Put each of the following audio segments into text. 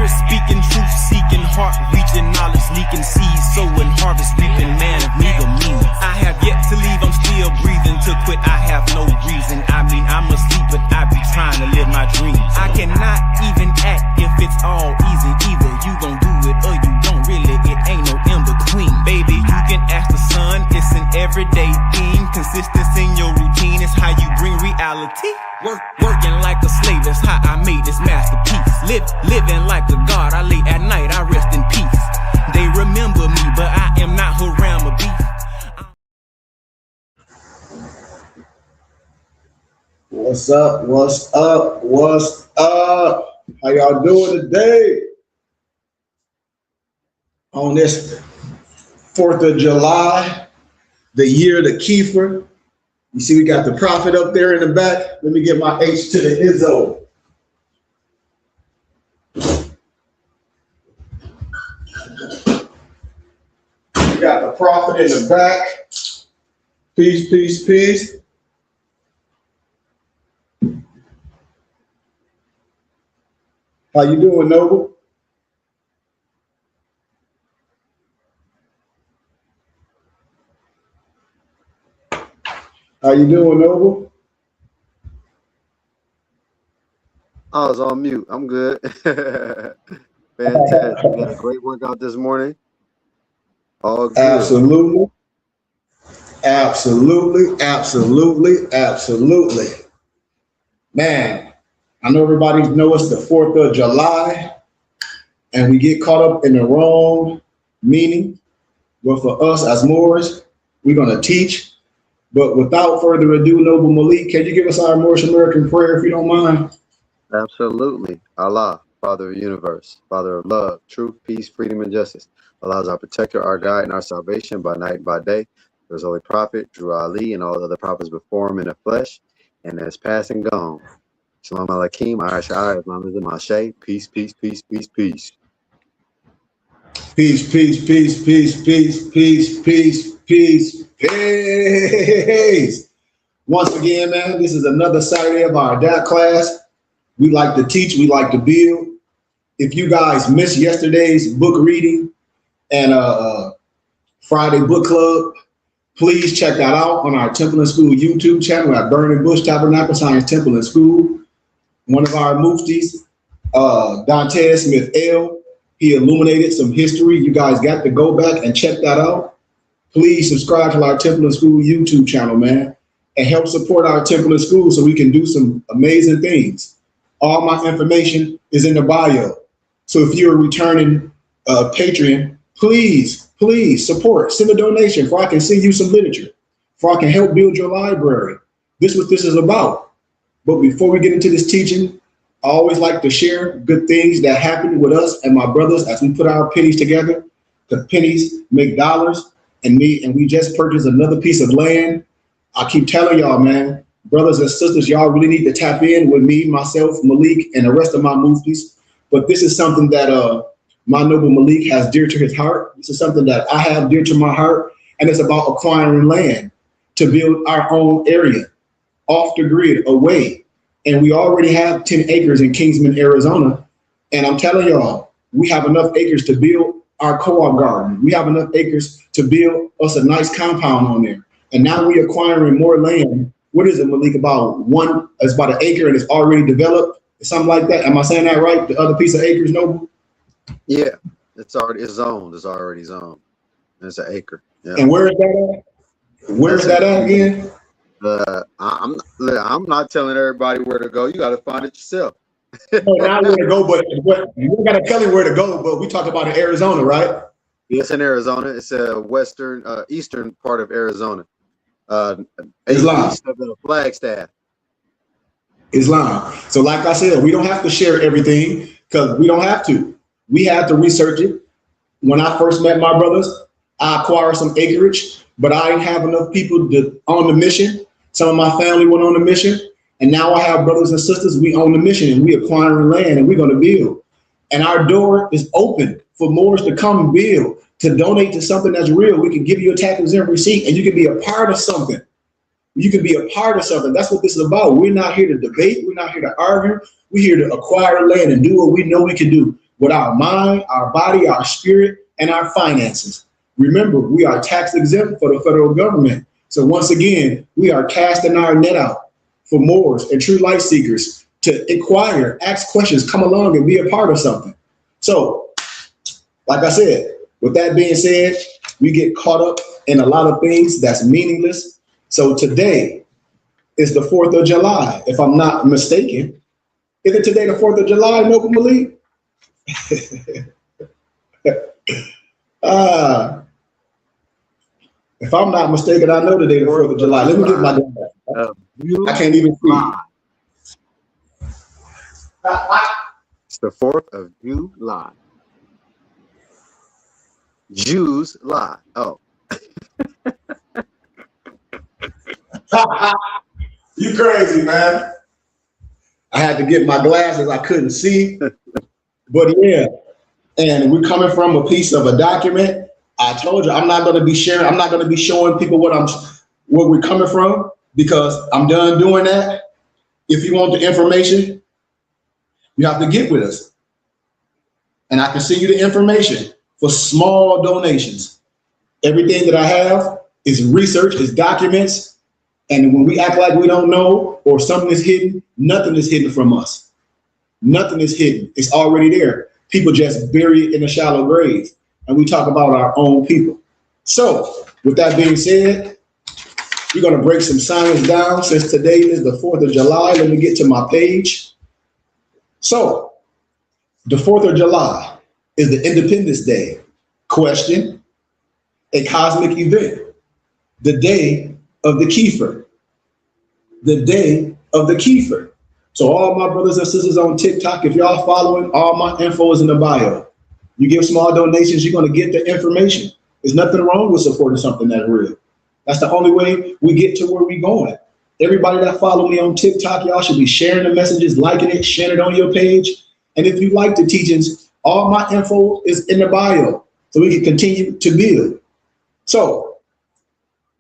Spirit speaking, truth seeking, heart reaching, knowledge leaking, seeds sowing, harvest reaping, man of meager means. I have yet to leave, I'm still breathing. To quit, I have no reason. I mean, I'm asleep, but I be trying to live my dreams. I cannot even act if it's all easy. Either you gon' do it or you don't really. It ain't no in between. Baby, you can ask the sun. It's an everyday theme. Consistency in your routine is how you bring reality. Working like a slave, that's how I made this masterpiece. Living like a god, I lay at night, I rest in peace. They remember me, but I am not Haram or beef. What's up? What's up? What's up? How y'all doing today? On this 4th of July, the year of the Kefer. You see we got the prophet up there in the back. Let me get my H to the Izzo. We got the prophet in the back. Peace, peace, peace. How you doing, Noble? How you doing, Noble? I was on mute. I'm good. Fantastic. We had a great workout this morning. All good. Absolutely. Absolutely. Absolutely. Absolutely. Man, I know everybody knows it's the 4th of July and we get caught up in the wrong meaning. But for us as Moors, we're going to teach. But without further ado, Noble Malik, can you give us our Moorish American prayer if you don't mind? Absolutely. Allah, Father of the universe, Father of love, truth, peace, freedom, and justice. Allah is our protector, our guide, and our salvation by night and by day. There's Holy Prophet, Drew Ali, and all the other prophets before him in the flesh, and that's past and gone. Shalom alaikum, Ayashai, Islam Mashay. Peace, peace, peace, peace, peace. Peace, peace, peace, peace, peace, peace, peace, peace, peace. Once again, man, this is another Saturday of our Adept Class. We like to teach, we like to build. If you guys missed yesterday's book reading and Friday book club, please check that out on our Temple and School YouTube channel at Burning Bush Tabernacle Science Temple and School. One of our muftis, Dante Smith L., he illuminated some history. You guys got to go back and check that out. Please subscribe to our Temple and School YouTube channel, man, and help support our Temple and School so we can do some amazing things. All my information is in the bio. So if you're a returning patron, please support, send a donation so I can send you some literature, so I can help build your library. This is what this is about. But before we get into this teaching, I always like to share good things that happen with us and my brothers as we put our pennies together. The pennies make dollars, and we just purchased another piece of land. I keep telling y'all, man, brothers and sisters, y'all really need to tap in with me, myself, Malik, and the rest of my muftis. But this is something that my Noble Malik has dear to his heart. This is something that I have dear to my heart, and it's about acquiring land to build our own area, off the grid, away. And we already have 10 acres in Kingsman, Arizona. And I'm telling y'all, we have enough acres to build our co-op garden. We have enough acres to build us a nice compound on there. And now we're acquiring more land. What is it, Malik? It's about an acre and it's already developed, something like that. Am I saying that right? The other piece of acres, Noble? Yeah, it's zoned. It's already zoned. It's an acre. Yeah. And where is that at? Where is that at again? I'm not telling everybody where to go. You got to find it yourself. No, not where to go, but you got to tell me where to go. But we talked about in Arizona, right? It's in Arizona. It's a eastern part of Arizona. Islam. East of the Flagstaff. Islam. So like I said, we don't have to share everything because we don't have to. We had to research it. When I first met my brothers, I acquired some acreage, but I didn't have enough people on the mission. Some of my family went on the mission, and now I have brothers and sisters. We own the mission, and we acquiring land, and we're going to build. And our door is open for Moors to come and build, to donate to something that's real. We can give you a tax exempt receipt, and you can be a part of something. You can be a part of something. That's what this is about. We're not here to debate. We're not here to argue. We're here to acquire land and do what we know we can do. with our mind, our body, our spirit, and our finances. Remember, we are tax exempt for the federal government. So once again, we are casting our net out for Moors and true light seekers to inquire, ask questions, come along and be a part of something. So, like I said, with that being said, we get caught up in a lot of things that's meaningless. So today is the 4th of July, if I'm not mistaken. Is it today the 4th of July, Mocha Malik? If I'm not mistaken, I know today the 4th of July. Let me get my glasses. I can't even see. It's the 4th of July. Jews lie. Oh. You crazy, man. I had to get my glasses. I couldn't see. But yeah, and we're coming from a piece of a document. I told you I'm not going to be sharing. I'm not going to be showing people where we're coming from, because I'm done doing that. If you want the information, you have to get with us. And I can send you the information for small donations. Everything that I have is research, is documents. And when we act like we don't know or something is hidden, nothing is hidden from us. Nothing is hidden. It's already there. People just bury it in a shallow grave. And we talk about our own people. So with that being said, we're going to break some science down. Since today is the 4th of July, let me get to my page. So the 4th of July is the Independence Day. Question: a cosmic event. The day of the Kefer. The day of the Kefer. So all my brothers and sisters on TikTok, if y'all following, all my info is in the bio. You give small donations, you're going to get the information. There's nothing wrong with supporting something that's real. That's the only way we get to where we're going. Everybody that follow me on TikTok, y'all should be sharing the messages, liking it, sharing it on your page. And if you like the teachings, all my info is in the bio so we can continue to build. So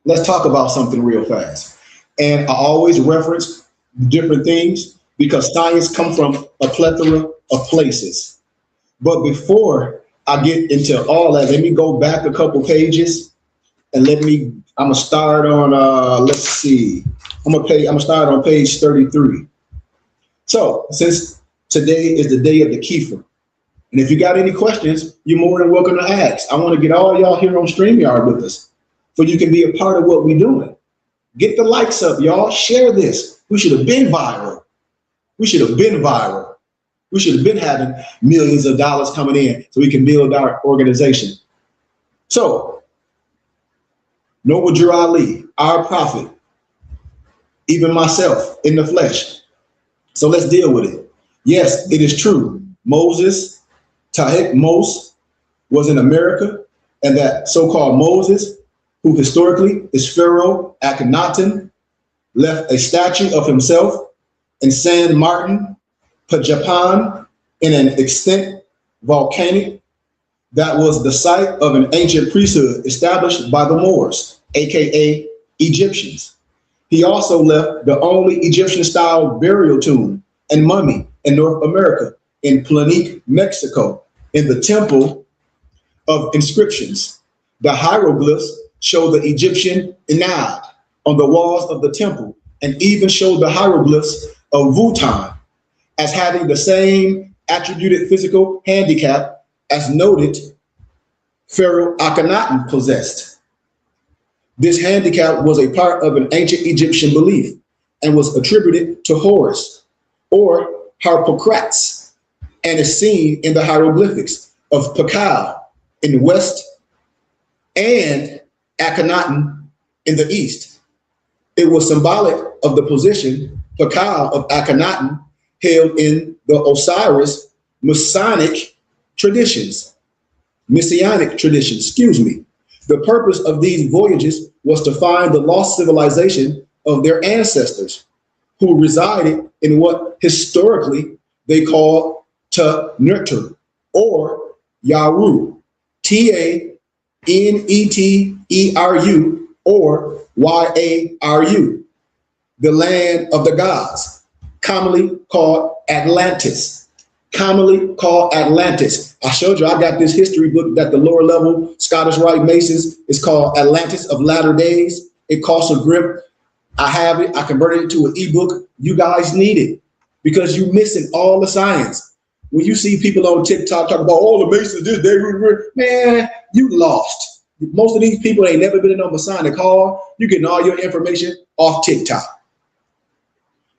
let's talk about something real fast. And I always reference different things because science comes from a plethora of places. But before I get into all that, let me go back a couple pages and I'm gonna start on, let's see. I'm gonna start on page 33. So since today is the day of the Kefer, and if you got any questions, you're more than welcome to ask. I want to get all y'all here on StreamYard with us so you can be a part of what we're doing. Get the likes up, y'all. Share this. We should have been viral. We should have been viral. We should have been having millions of dollars coming in so we can build our organization. So, Noble Drew Ali, our prophet, even myself in the flesh. So let's deal with it. Yes, it is true. Moses, Tahik Mos, was in America, and that so-called Moses, who historically is Pharaoh Akhenaten, left a statue of himself in San Martin, Japan, in an extinct volcanic that was the site of an ancient priesthood established by the Moors, aka Egyptians. He also left the only Egyptian-style burial tomb and mummy in North America, in Planique, Mexico, in the Temple of Inscriptions. The hieroglyphs show the Egyptian Enad on the walls of the temple, and even show the hieroglyphs of Wutan as having the same attributed physical handicap as noted Pharaoh Akhenaten possessed. This handicap was a part of an ancient Egyptian belief and was attributed to Horus or Harpocrates, and is seen in the hieroglyphics of Pakal in the west and Akhenaten in the east. It was symbolic of the position Pakal of Akhenaten held in the Osiris Messianic traditions. The purpose of these voyages was to find the lost civilization of their ancestors, who resided in what historically they call Tanetru or Yaru, Tanetru or Yaru, the land of the gods, commonly called Atlantis. commonly called Atlantis. I showed you, I got this history book that the lower level Scottish Rite Masons is called Atlantis of Latter Days. It costs a grip. I have it. I converted it to an ebook. You guys need it because you're missing all the science. When you see people on TikTok talk about all the Masons, man, you lost. Most of these people ain't never been in a Masonic hall. You're getting all your information off TikTok.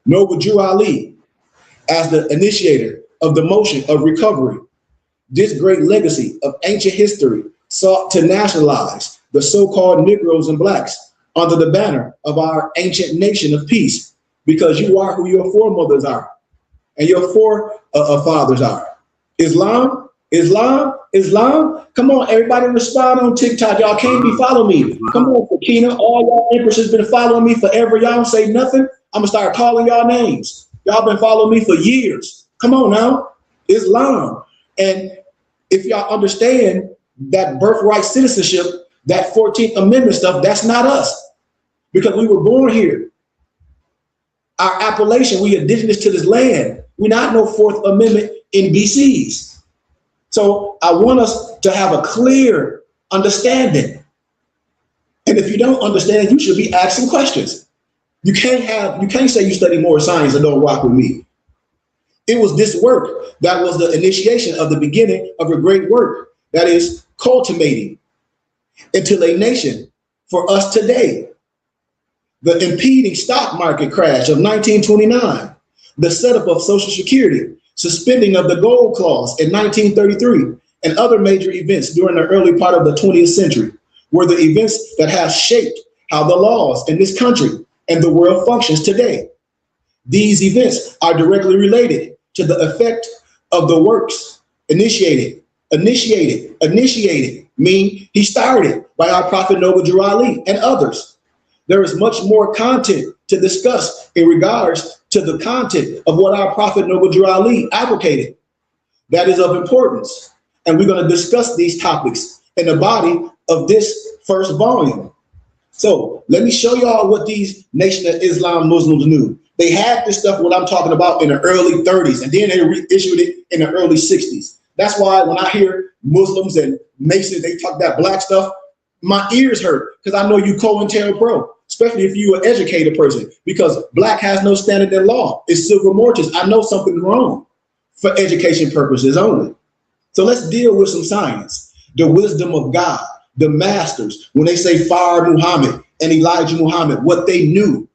Noble Drew Ali, as the initiator of the motion of recovery, this great legacy of ancient history sought to nationalize the so-called Negroes and Blacks under the banner of our ancient nation of peace, because you are who your foremothers are and your forefathers are. Islam. Come on, everybody respond on TikTok. Y'all can't be following me. Come on, Fakina. All y'all empresses been following me forever. Y'all don't say nothing. I'm gonna start calling y'all names. Y'all been following me for years. Come on now. Islam. And if y'all understand that birthright citizenship, that 14th Amendment stuff, that's not us, because we were born here. Our appellation, we indigenous to this land. We're not no 4th Amendment in BCs. So I want us to have a clear understanding. And if you don't understand, you should be asking questions. You can't say you study more science and don't rock with me. It was this work that was the initiation of the beginning of a great work that is cultivating into a nation for us today. The impeding stock market crash of 1929, the setup of Social Security, suspending of the gold clause in 1933, and other major events during the early part of the 20th century were the events that have shaped how the laws in this country and the world functions today. These events are directly related to the effect of the works initiated, mean he started by our Prophet Noble Drew Ali and others. There is much more content to discuss in regards to the content of what our Prophet Noble Drew Ali advocated. That is of importance. And we're going to discuss these topics in the body of this first volume. So let me show y'all what these Nation of Islam Muslims knew. They had this stuff, what I'm talking about, in the early 30s, and then they reissued it in the early 60s. That's why when I hear Muslims and Masons, they talk that black stuff, my ears hurt, because I know you COINTELPRO, especially if you're an educated person, because black has no standard in law. It's civil mortis. I know something's wrong for education purposes only. So let's deal with some science. The wisdom of God, the masters, when they say Fard Muhammad and Elijah Muhammad, what they knew.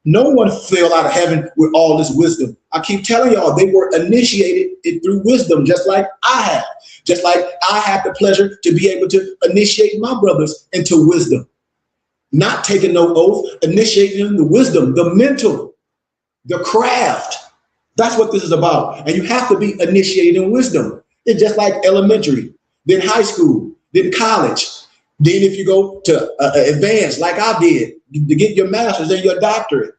No one fell out of heaven with all this wisdom. I keep telling y'all, they were initiated through wisdom, just like I have. Just like I had the pleasure to be able to initiate my brothers into wisdom. Not taking no oath, initiating the wisdom, the mental, the craft. That's what this is about. And you have to be initiated in wisdom. It's just like elementary, then high school, then college. Then if you go to advanced, like I did, to get your master's and your doctorate,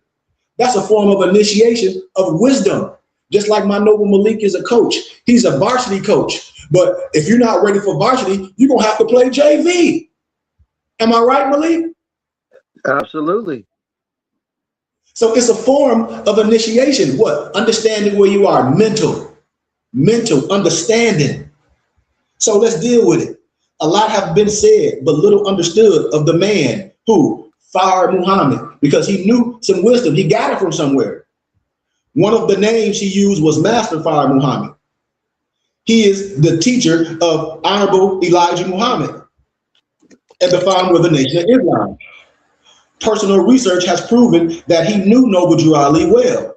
that's a form of initiation of wisdom. Just like my Noble Malik is a coach. He's a varsity coach. But if you're not ready for varsity, you're going to have to play JV. Am I right, Malik? Absolutely. So it's a form of initiation. What? Understanding where you are. Mental understanding. So let's deal with it. A lot have been said, but little understood of the man who fired Muhammad, because he knew some wisdom. He got it from somewhere. One of the names he used was Master Fard Muhammad. He is the teacher of Honorable Elijah Muhammad and the founder of the Nation of Islam. Personal research has proven that he knew Noble Drew Ali well,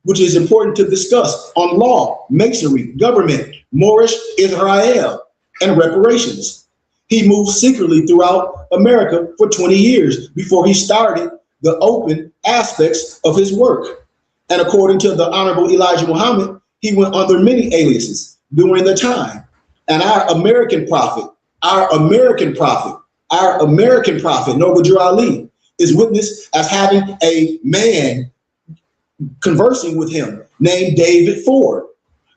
which is important to discuss on law, masonry, government, Moorish, Israel, and reparations. He moved secretly throughout America for 20 years before he started the open aspects of his work. And according to the Honorable Elijah Muhammad, he went under many aliases during the time. And our American prophet, Noble Drew Ali, is witnessed as having a man conversing with him named David Ford.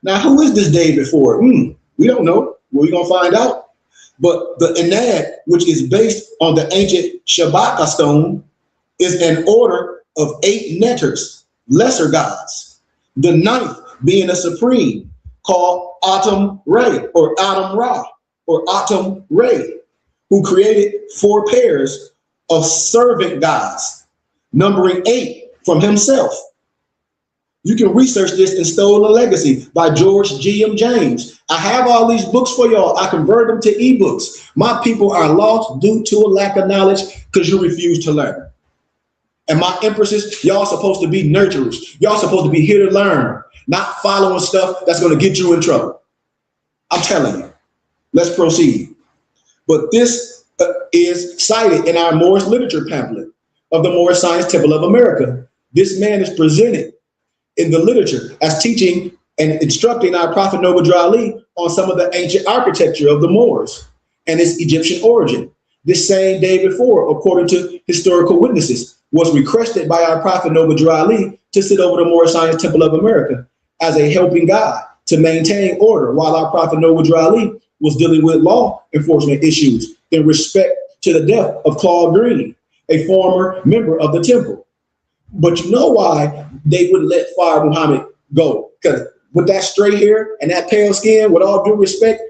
Now, who is this David Ford? We don't know. We're going to find out. But the Enad, which is based on the ancient Shabaka stone, is an order of 8 netters, lesser gods. The 9th being a supreme called Atum Re or Atum Ra or Atum Re, who created 4 pairs of servant gods, numbering 8 from himself. You can research this in Stolen Legacy by George G.M. James. I have all these books for y'all. I convert them to ebooks. My people are lost due to a lack of knowledge because you refuse to learn. And my empresses, y'all supposed to be nurturers. Y'all supposed to be here to learn, not following stuff that's going to get you in trouble. I'm telling you. Let's proceed. But this is cited in our Moorish literature pamphlet of the Moorish Science Temple of America. This man is presented in the literature as teaching and instructing our Prophet Noble Drew Ali on some of the ancient architecture of the Moors and its Egyptian origin. This same David Ford, according to historical witnesses, was requested by our Prophet Noble Drew Ali to sit over the Moorish Science Temple of America as a helping God to maintain order while our Prophet Noble Drew Ali was dealing with law enforcement issues in respect to the death of Claude Green, a former member of the temple. But you know why they wouldn't let Fard Muhammad go? Because with that straight hair and that pale skin, with all due respect,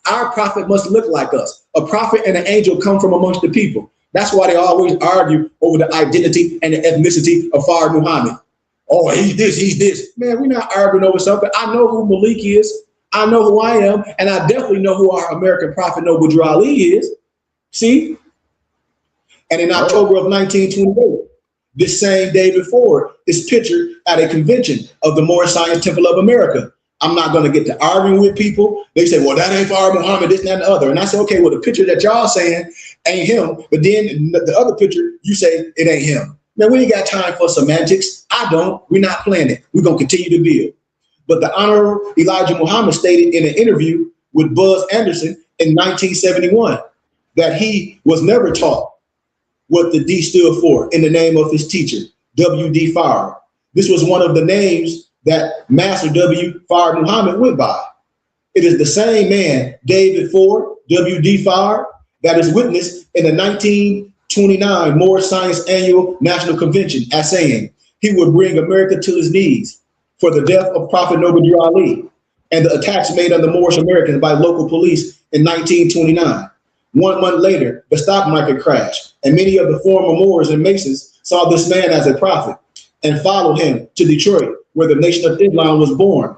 our prophet must look like us. A prophet and an angel come from amongst the people. That's why they always argue over the identity and the ethnicity of Fard Muhammad. Oh, he's this, he's this. Man, we're not arguing over something. I know who Malik is. I know who I am. And I definitely know who our American Prophet Noble Drew Ali is. See? And in October of 1928, this same David Ford is pictured at a convention of the Moorish Science Temple of America. I'm not going to get to arguing with people. They say, well, that ain't Fard Muhammad, this, that, and the other. And I say, okay, well, the picture that y'all saying ain't him. But then the other picture, you say it ain't him. Man, we ain't got time for semantics. I don't. We're not playing it. We're going to continue to build. But the Honorable Elijah Muhammad stated in an interview with Buzz Anderson in 1971 that he was never taught what the D stood for in the name of his teacher, W.D. Fard. This was one of the names that Master W. Fard Muhammad went by. It is the same man, David Ford, W.D. Fard, that is witnessed in the 1929 Moorish Science Annual National Convention as saying he would bring America to his knees for the death of Prophet Noble Drew Ali and the attacks made on the Moorish Americans by local police in 1929. 1 month later, the stock market crashed, and many of the former Moors and Masons saw this man as a prophet and followed him to Detroit, where the Nation of Islam was born.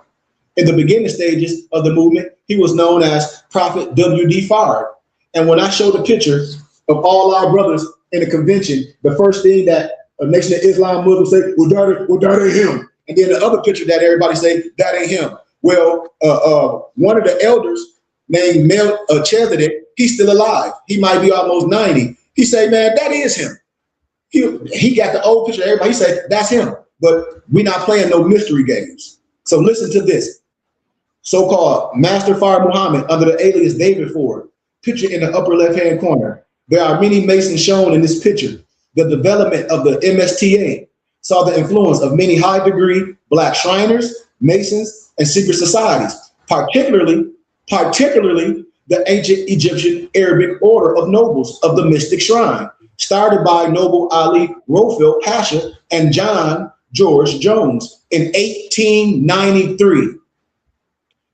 In the beginning stages of the movement, he was known as Prophet W.D. Fard. And when I showed a picture of all our brothers in the convention, the first thing that a Nation of Islam Muslims say, well, that ain't him. And then the other picture that everybody say, that ain't him. Well, one of the elders named Melchizedek, he's still alive. He might be almost 90. He say, man, that is him. He got the old picture. Everybody, he said, that's him. But we're not playing no mystery games. So listen to this. So-called Master Fard Muhammad under the alias David Ford, picture in the upper left-hand corner. There are many Masons shown in this picture. The development of the MSTA saw the influence of many high-degree Black Shriners, Masons, and secret societies, particularly the ancient Egyptian Arabic order of nobles of the Mystic Shrine, started by Noble Ali Rothfield Pasha and John George Jones in 1893.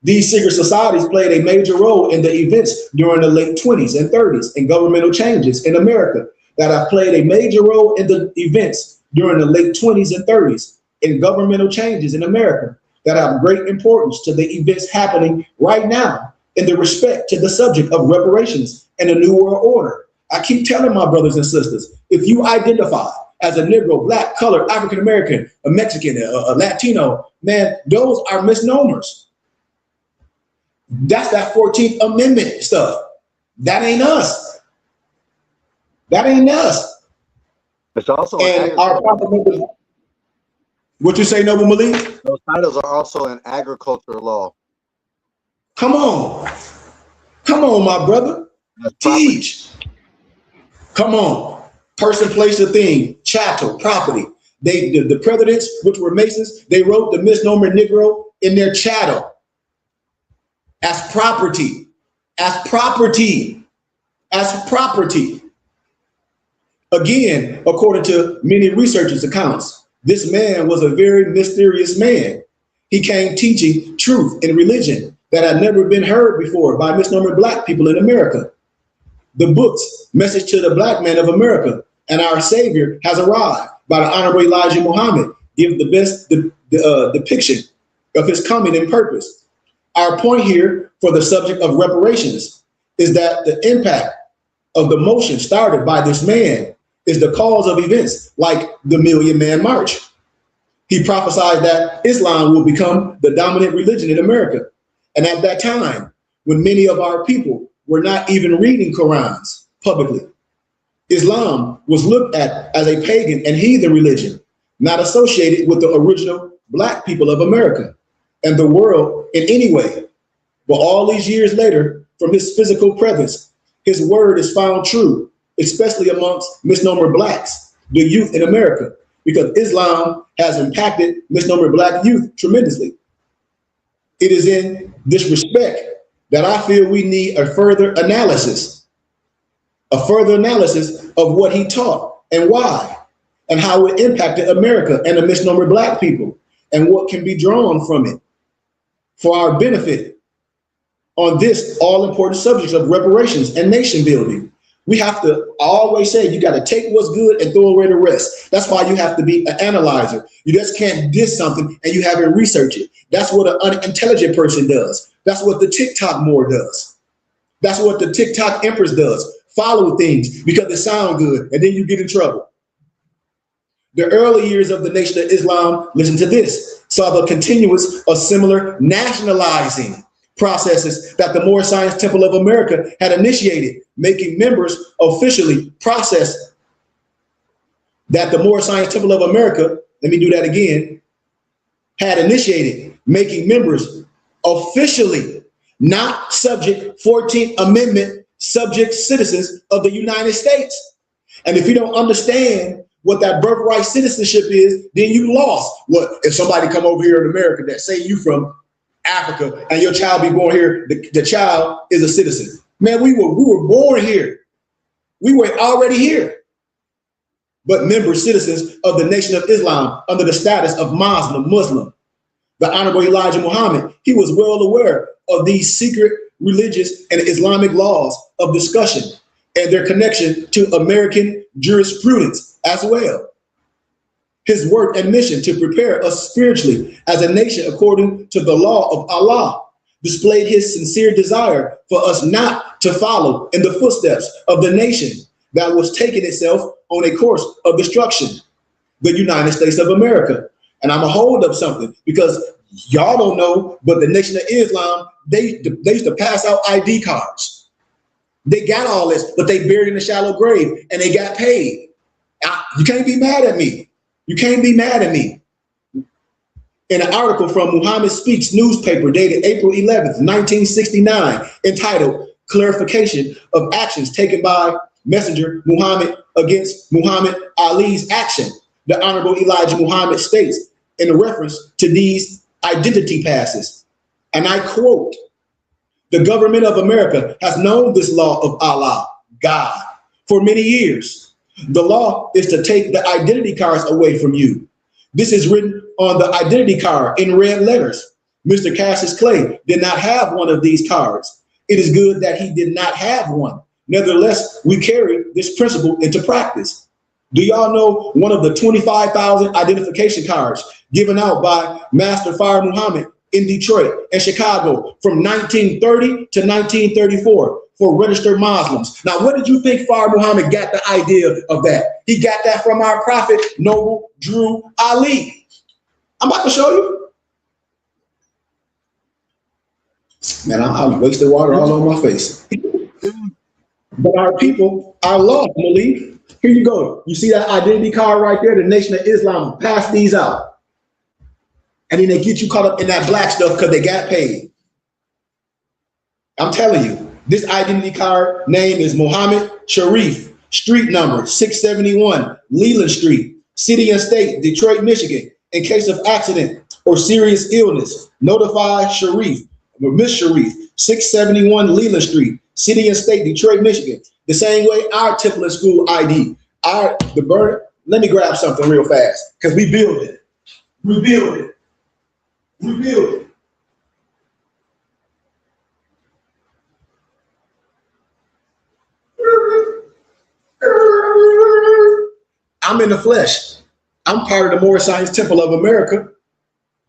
These secret societies played a major role in the events during the late 20s and 30s and governmental changes in America that have played a major role in the events during the late 20s and 30s in governmental changes in America that have great importance to the events happening right now in the respect to the subject of reparations and a new world order. I keep telling my brothers and sisters, if you identify as a Negro, Black, colored, African-American, a Mexican, a Latino, man, those are misnomers. That's that 14th Amendment stuff. That ain't us. That ain't us. It's also and our what you say, Noble Malik? Those titles are also in agriculture law. Come on. Come on, my brother. Teach. Come on. Person, place, or thing. Chattel, property. The presidents, which were Masons, they wrote the misnomer Negro in their chattel as property. As property. As property. Again, according to many researchers' accounts, this man was a very mysterious man. he came teaching truth in religion that had never been heard before by misnomer black people in America. The book's Message to the Black Man of America and Our Savior Has Arrived by the Honorable Elijah Muhammad give the best depiction of his coming and purpose. Our point here for the subject of reparations is that the impact of the motion started by this man is the cause of events like the Million Man March. He prophesied that Islam will become the dominant religion in America. And at that time, when many of our people were not even reading Qurans publicly, Islam was looked at as a pagan and heathen religion, not associated with the original black people of America and the world in any way. But all these years later, from his physical presence, his word is found true, especially amongst misnomer blacks, the youth in America, because Islam has impacted misnomer black youth tremendously. It is in this respect that I feel we need a further analysis of what he taught and why, and how it impacted America and the misnomer black people, and what can be drawn from it for our benefit on this all-important subject of reparations and nation building. We have to always say, you got to take what's good and throw away the rest. That's why you have to be an analyzer. You just can't diss something and you haven't researched it. That's what an unintelligent person does. That's what the TikTok more does. That's what the TikTok empress does. Follow things because they sound good and then you get in trouble. The early years of the Nation of Islam, listen to this, saw the continuance of similar nationalizing processes that the Moorish Science Temple of America had initiated, making members officially process that the Moorish Science Temple of America, let me do that again, had initiated, making members officially not subject 14th Amendment subject citizens of the United States. And if you don't understand what that birthright citizenship is, then you lost. What if somebody come over here in America that say you from Africa and your child be born here, the child is a citizen? Man, we were born here. We were already here. But member citizens of the Nation of Islam under the status of Muslim. The Honorable Elijah Muhammad, he was well aware of these secret religious and Islamic laws of discussion and their connection to American jurisprudence as well. His work and mission to prepare us spiritually as a nation according to the law of Allah displayed his sincere desire for us not to follow in the footsteps of the nation that was taking itself on a course of destruction, the United States of America. And I'm gonna hold up something because y'all don't know, but the Nation of Islam, they used to pass out ID cards. They got all this, but they buried in a shallow grave and they got paid. You can't be mad at me. You can't be mad at me. In an article from Muhammad Speaks newspaper dated April 11th, 1969, entitled Clarification of Actions Taken by Messenger Muhammad Against Muhammad Ali's Action, the Honorable Elijah Muhammad states in reference to these identity passes, and I quote, "The government of America has known this law of Allah, God, for many years. The law is to take the identity cards away from you. This is written on the identity card in red letters. Mr. Cassius Clay did not have one of these cards. It is good that he did not have one. Nevertheless, we carry this principle into practice. Do y'all know one of the 25,000 identification cards given out by Master Fire Muhammad in Detroit and Chicago from 1930 to 1934 for registered Muslims? Now, what did you think Fire Muhammad got the idea of that? He got that from our prophet, Noble Drew Ali. I'm about to show you. Man, I wasted water all on my face. But our people, our law, Malik, here you go. You see that identity card right there? The Nation of Islam passed these out. And then they get you caught up in that black stuff because they got paid. I'm telling you, this identity card name is Muhammad Sharif, street number 671, Leland Street, City and State, Detroit, Michigan. In case of accident or serious illness, notify Sharif, or Miss Sharif, 671 Leland Street, City and State, Detroit, Michigan. The same way our Temple and School ID, let me grab something real fast because we build it. We build it. We build it. I'm in the flesh. I'm part of the Moorish Science Temple of America,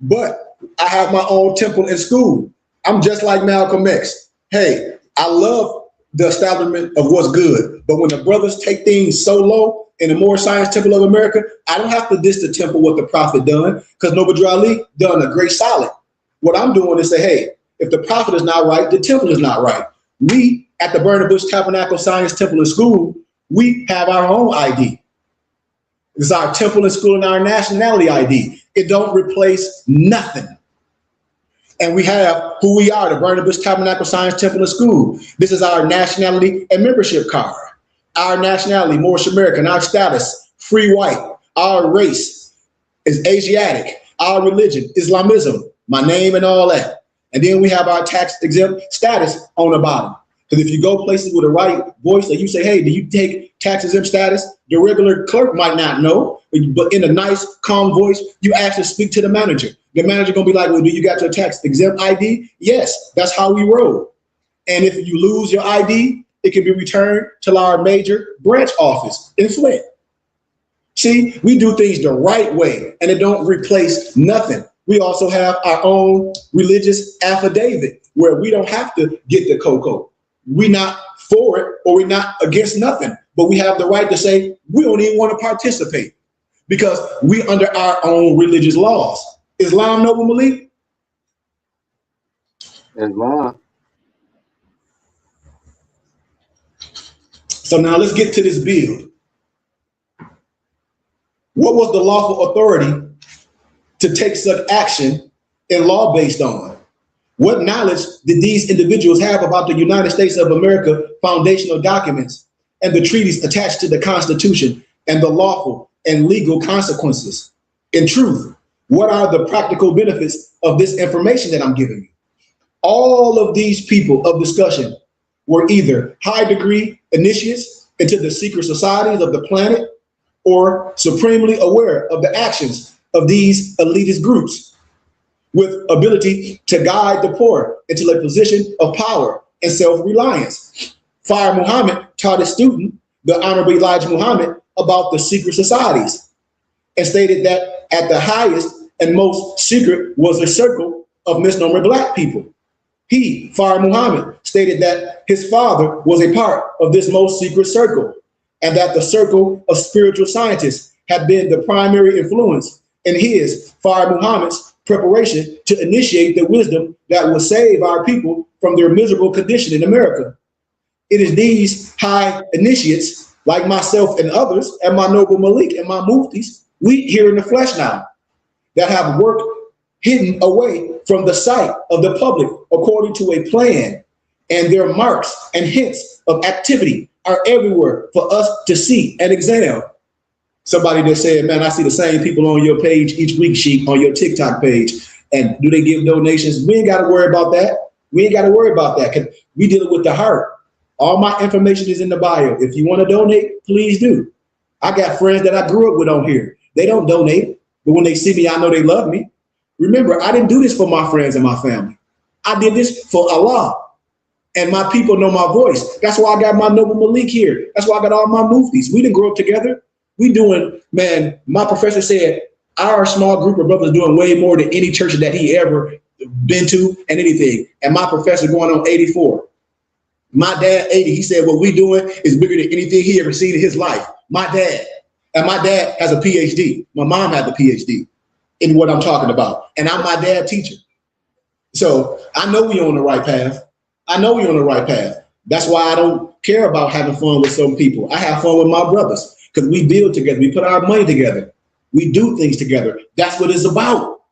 but I have my own temple in school. I'm just like Malcolm X. Hey, I love the establishment of what's good, but when the brothers take things so low in the Moorish Science Temple of America, I don't have to diss the temple what the prophet done, because Noble Ali done a great solid. What I'm doing is say, hey, if the prophet is not right, the temple is not right. We at the Burning Bush Tabernacle Science Temple and School, we have our own ID. It's our temple and school and our nationality ID. It don't replace nothing. And we have who we are, the Burning Bush Tabernacle Science Temple and School. This is our nationality and membership card. Our nationality, Moorish American, our status, free white. Our race is Asiatic. Our religion, Islamism, my name and all that. And then we have our tax exempt status on the bottom. Because if you go places with a right voice that you say, hey, do you take tax exempt status? The regular clerk might not know, but in a nice, calm voice, you ask to speak to the manager. The manager gonna be like, well, do you got your tax exempt ID? Yes, that's how we roll. And if you lose your ID, it can be returned to our major branch office in Flint. See, we do things the right way and it don't replace nothing. We also have our own religious affidavit where we don't have to get the cocoa. We're not for it or we're not against nothing, but we have the right to say we don't even want to participate because we under our own religious laws. Islam, Noble Malik? Islam. So now let's get to this bill. What was the lawful authority to take such action in law based on? What knowledge did these individuals have about the United States of America foundational documents and the treaties attached to the Constitution and the lawful and legal consequences? In truth, what are the practical benefits of this information that I'm giving you? All of these people of discussion were either high degree initiates into the secret societies of the planet or supremely aware of the actions of these elitist groups with ability to guide the poor into a position of power and self-reliance. Fire Muhammad taught his student, the Honorable Elijah Muhammad, about the secret societies and stated that at the highest and most secret was a circle of misnomer black people. He, Fire Muhammad, stated that his father was a part of this most secret circle and that the circle of spiritual scientists had been the primary influence in his, Fire Muhammad's, preparation to initiate the wisdom that will save our people from their miserable condition in America. It is these high initiates, like myself and others, and my Noble Malik and my Muftis, we here in the flesh now, that have worked hidden away from the sight of the public according to a plan, and their marks and hints of activity are everywhere for us to see and examine. Somebody that said, man, I see the same people on your page each week, Sheik, on your TikTok page. And do they give donations? We ain't got to worry about that. We ain't got to worry about that because we dealing with the heart. All my information is in the bio. If you want to donate, please do. I got friends that I grew up with on here. They don't donate, but when they see me, I know they love me. Remember, I didn't do this for my friends and my family. I did this for Allah. And my people know my voice. That's why I got my Noble Malik here. That's why I got all my Muftis. We didn't grow up together. We doing, man, my professor said our small group of brothers doing way more than any church that he ever been to and anything. And my professor going on 84. My dad, 80, he said what we doing is bigger than anything he ever seen in his life. My dad. And my dad has a PhD. My mom had the PhD in what I'm talking about. And I'm my dad teacher. So I know we on the right path. I know we on the right path. That's why I don't care about having fun with some people. I have fun with my brothers. Because we build together, we put our money together, we do things together. That's what it's about.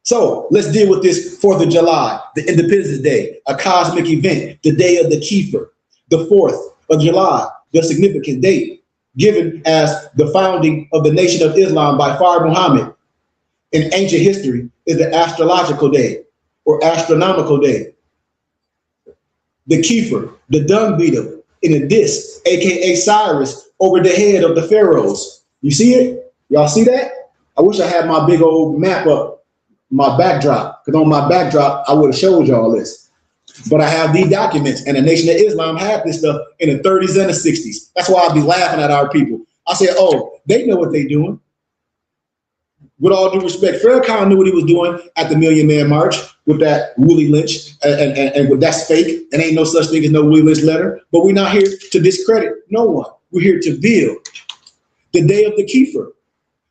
So let's deal with this 4th of July, the Independence Day, a cosmic event, the day of the Kefer, the 4th of July, the significant date given as the founding of the Nation of Islam by Fard Muhammad in ancient history is the astrological day or astronomical day. The Kefer, the dung beetle in a disc, aka Cyrus, over the head of the pharaohs. You see it? Y'all see that? I wish I had my big old map up. my backdrop, because on my backdrop, I would have showed y'all this. But I have these documents, and the Nation of Islam had this stuff in the 30s and the 60s. That's why I'd be laughing at our people. I said, oh, they know what they're doing. With all due respect, Farrakhan knew what he was doing at the Million Man March with that Willie Lynch, and with that's fake, and ain't no such thing as no Willie Lynch letter. But we're not here to discredit no one. We're here to build. The day of the Kefer,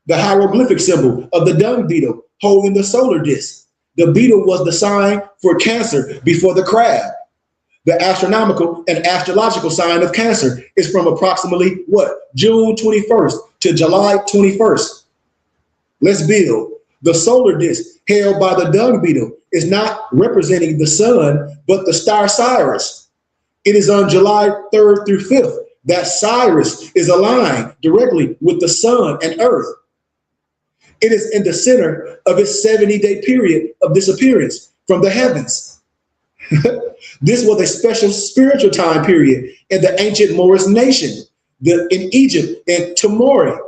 the hieroglyphic symbol of the dung beetle holding the solar disk. The beetle was the sign for Cancer before the crab. The astronomical and astrological sign of Cancer is from approximately what? June 21st to July 21st. Let's build. The solar disk held by the dung beetle is not representing the sun, but the star Sirius. It is on July 3rd through 5th that Sirius is aligned directly with the sun and earth. It is in the center of its 70-day period of disappearance from the heavens. This was a special spiritual time period in the ancient Moorish nation, in Egypt and Timor.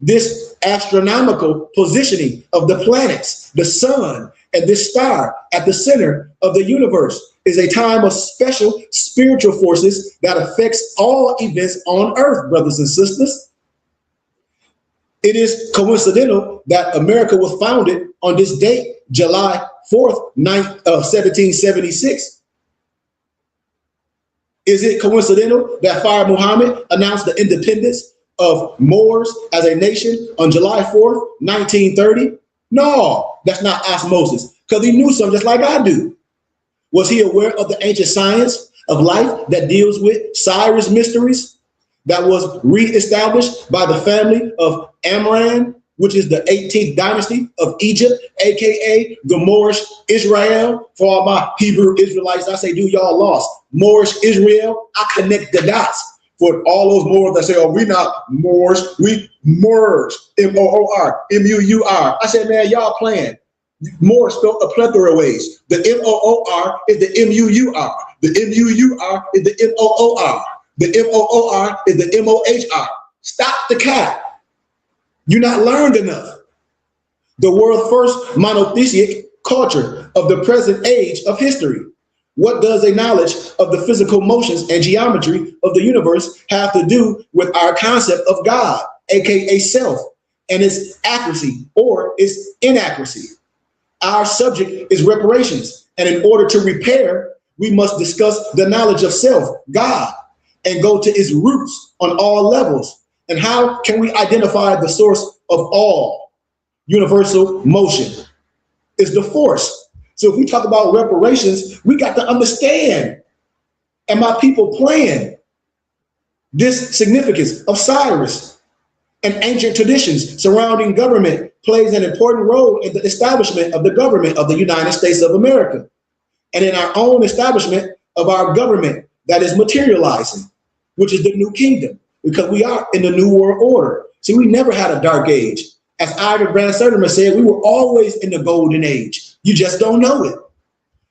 This astronomical positioning of the planets, the sun, and this star at the center of the universe is a time of special spiritual forces that affects all events on earth, brothers and sisters. It is coincidental that America was founded on this date, July 4th, 1776. Is it coincidental that Fire Muhammad announced the independence of Moors as a nation on July 4th, 1930? No, that's not osmosis, because he knew something just like I do. Was he aware of the ancient science of life that deals with Cyrus mysteries that was reestablished by the family of Amran, which is the 18th dynasty of Egypt, aka the Moorish Israel? For all my Hebrew Israelites, I say, do y'all lost? Moorish Israel, I connect the dots. For all those Moors that say, oh, we not Moors, we Moors, M-O-O-R, M-U-U-R. I said, man, y'all playing. Moors spelled a plethora of ways. The M-O-O-R is the M-U-U-R. The M-U-U-R is the M-O-O-R. The M-O-O-R is the M-O-H-R. Stop the cap. You're not learned enough. The world's first monotheistic culture of the present age of history. What does a knowledge of the physical motions and geometry of the universe have to do with our concept of God, aka self, and its accuracy or its inaccuracy? Our subject is reparations, and in order to repair, we must discuss the knowledge of self, God, and go to its roots on all levels. And how can we identify the source of all universal motion? It's the force. So if we talk about reparations, we got to understand, and my people playing this significance of Cyrus and ancient traditions surrounding government plays an important role in the establishment of the government of the United States of America and in our own establishment of our government that is materializing, which is the new kingdom, because we are in the new world order. See, we never had a dark age. As Ida Brand Sertimer said, we were always in the golden age. You just don't know it.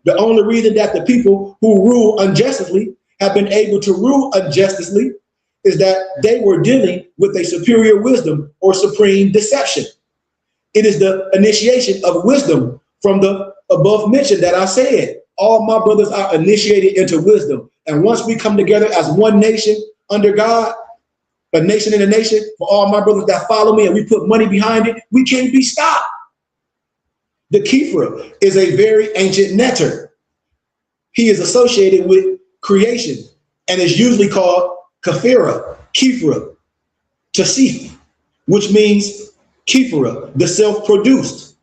The only reason that the people who rule unjustly have been able to rule unjustly is that they were dealing with a superior wisdom or supreme deception. It is the initiation of wisdom from the above mentioned that I said. All my brothers are initiated into wisdom. And once we come together as one nation under God, a nation in a nation, for all my brothers that follow me, and we put money behind it, we can't be stopped. The Kefer is a very ancient nectar. He is associated with creation and is usually called Kefer, Tasif, which means Kefer, the self-produced.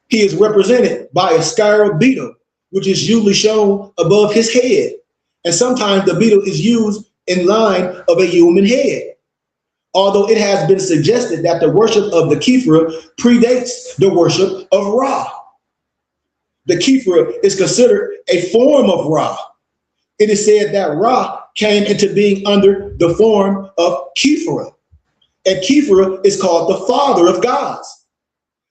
He is represented by a scarab beetle, which is usually shown above his head. And sometimes the beetle is used in line of a human head. Although it has been suggested that the worship of the Kefer predates the worship of Ra. The Kefer is considered a form of Ra. It is said that Ra came into being under the form of Kefer. And Kefer is called the father of gods.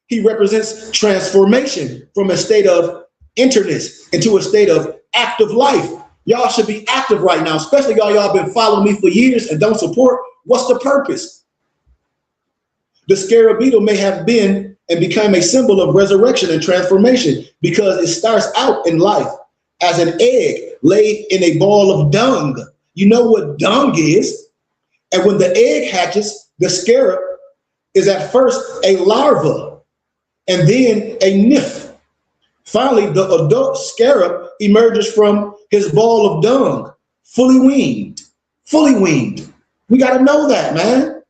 He represents transformation from a state of interness into a state of active life. Y'all should be active right now, especially y'all been following me for years and don't support. What's the purpose? The scarab beetle may have been and became a symbol of resurrection and transformation because it starts out in life as an egg laid in a ball of dung. You know what dung is? And when the egg hatches, the scarab is at first a larva and then a nymph. Finally, the adult scarab emerges from his ball of dung, fully weaned, fully weaned. We got to know that, man.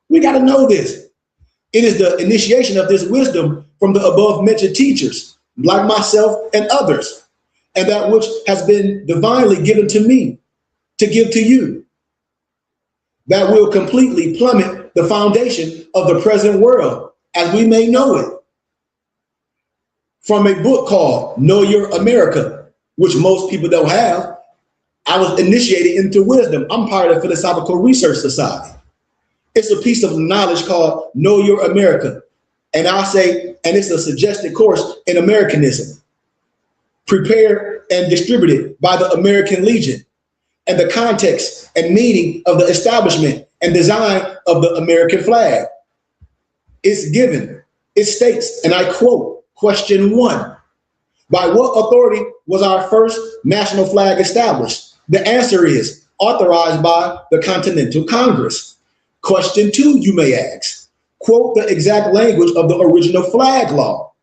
We got to know this. It is the initiation of this wisdom from the above mentioned teachers, like myself and others, and that which has been divinely given to me to give to you, that will completely plummet the foundation of the present world as we may know it. From a book called Know Your America, which most people don't have, I was initiated into wisdom. I'm part of the Philosophical Research Society. It's a piece of knowledge called Know Your America. And I say, and it's a suggested course in Americanism, prepared and distributed by the American Legion, and the context and meaning of the establishment and design of the American flag. It's given. It states, and I quote, question 1, by what authority was our first national flag established? The answer is authorized by the Continental Congress. Question 2, you may ask, quote the exact language of the original flag law.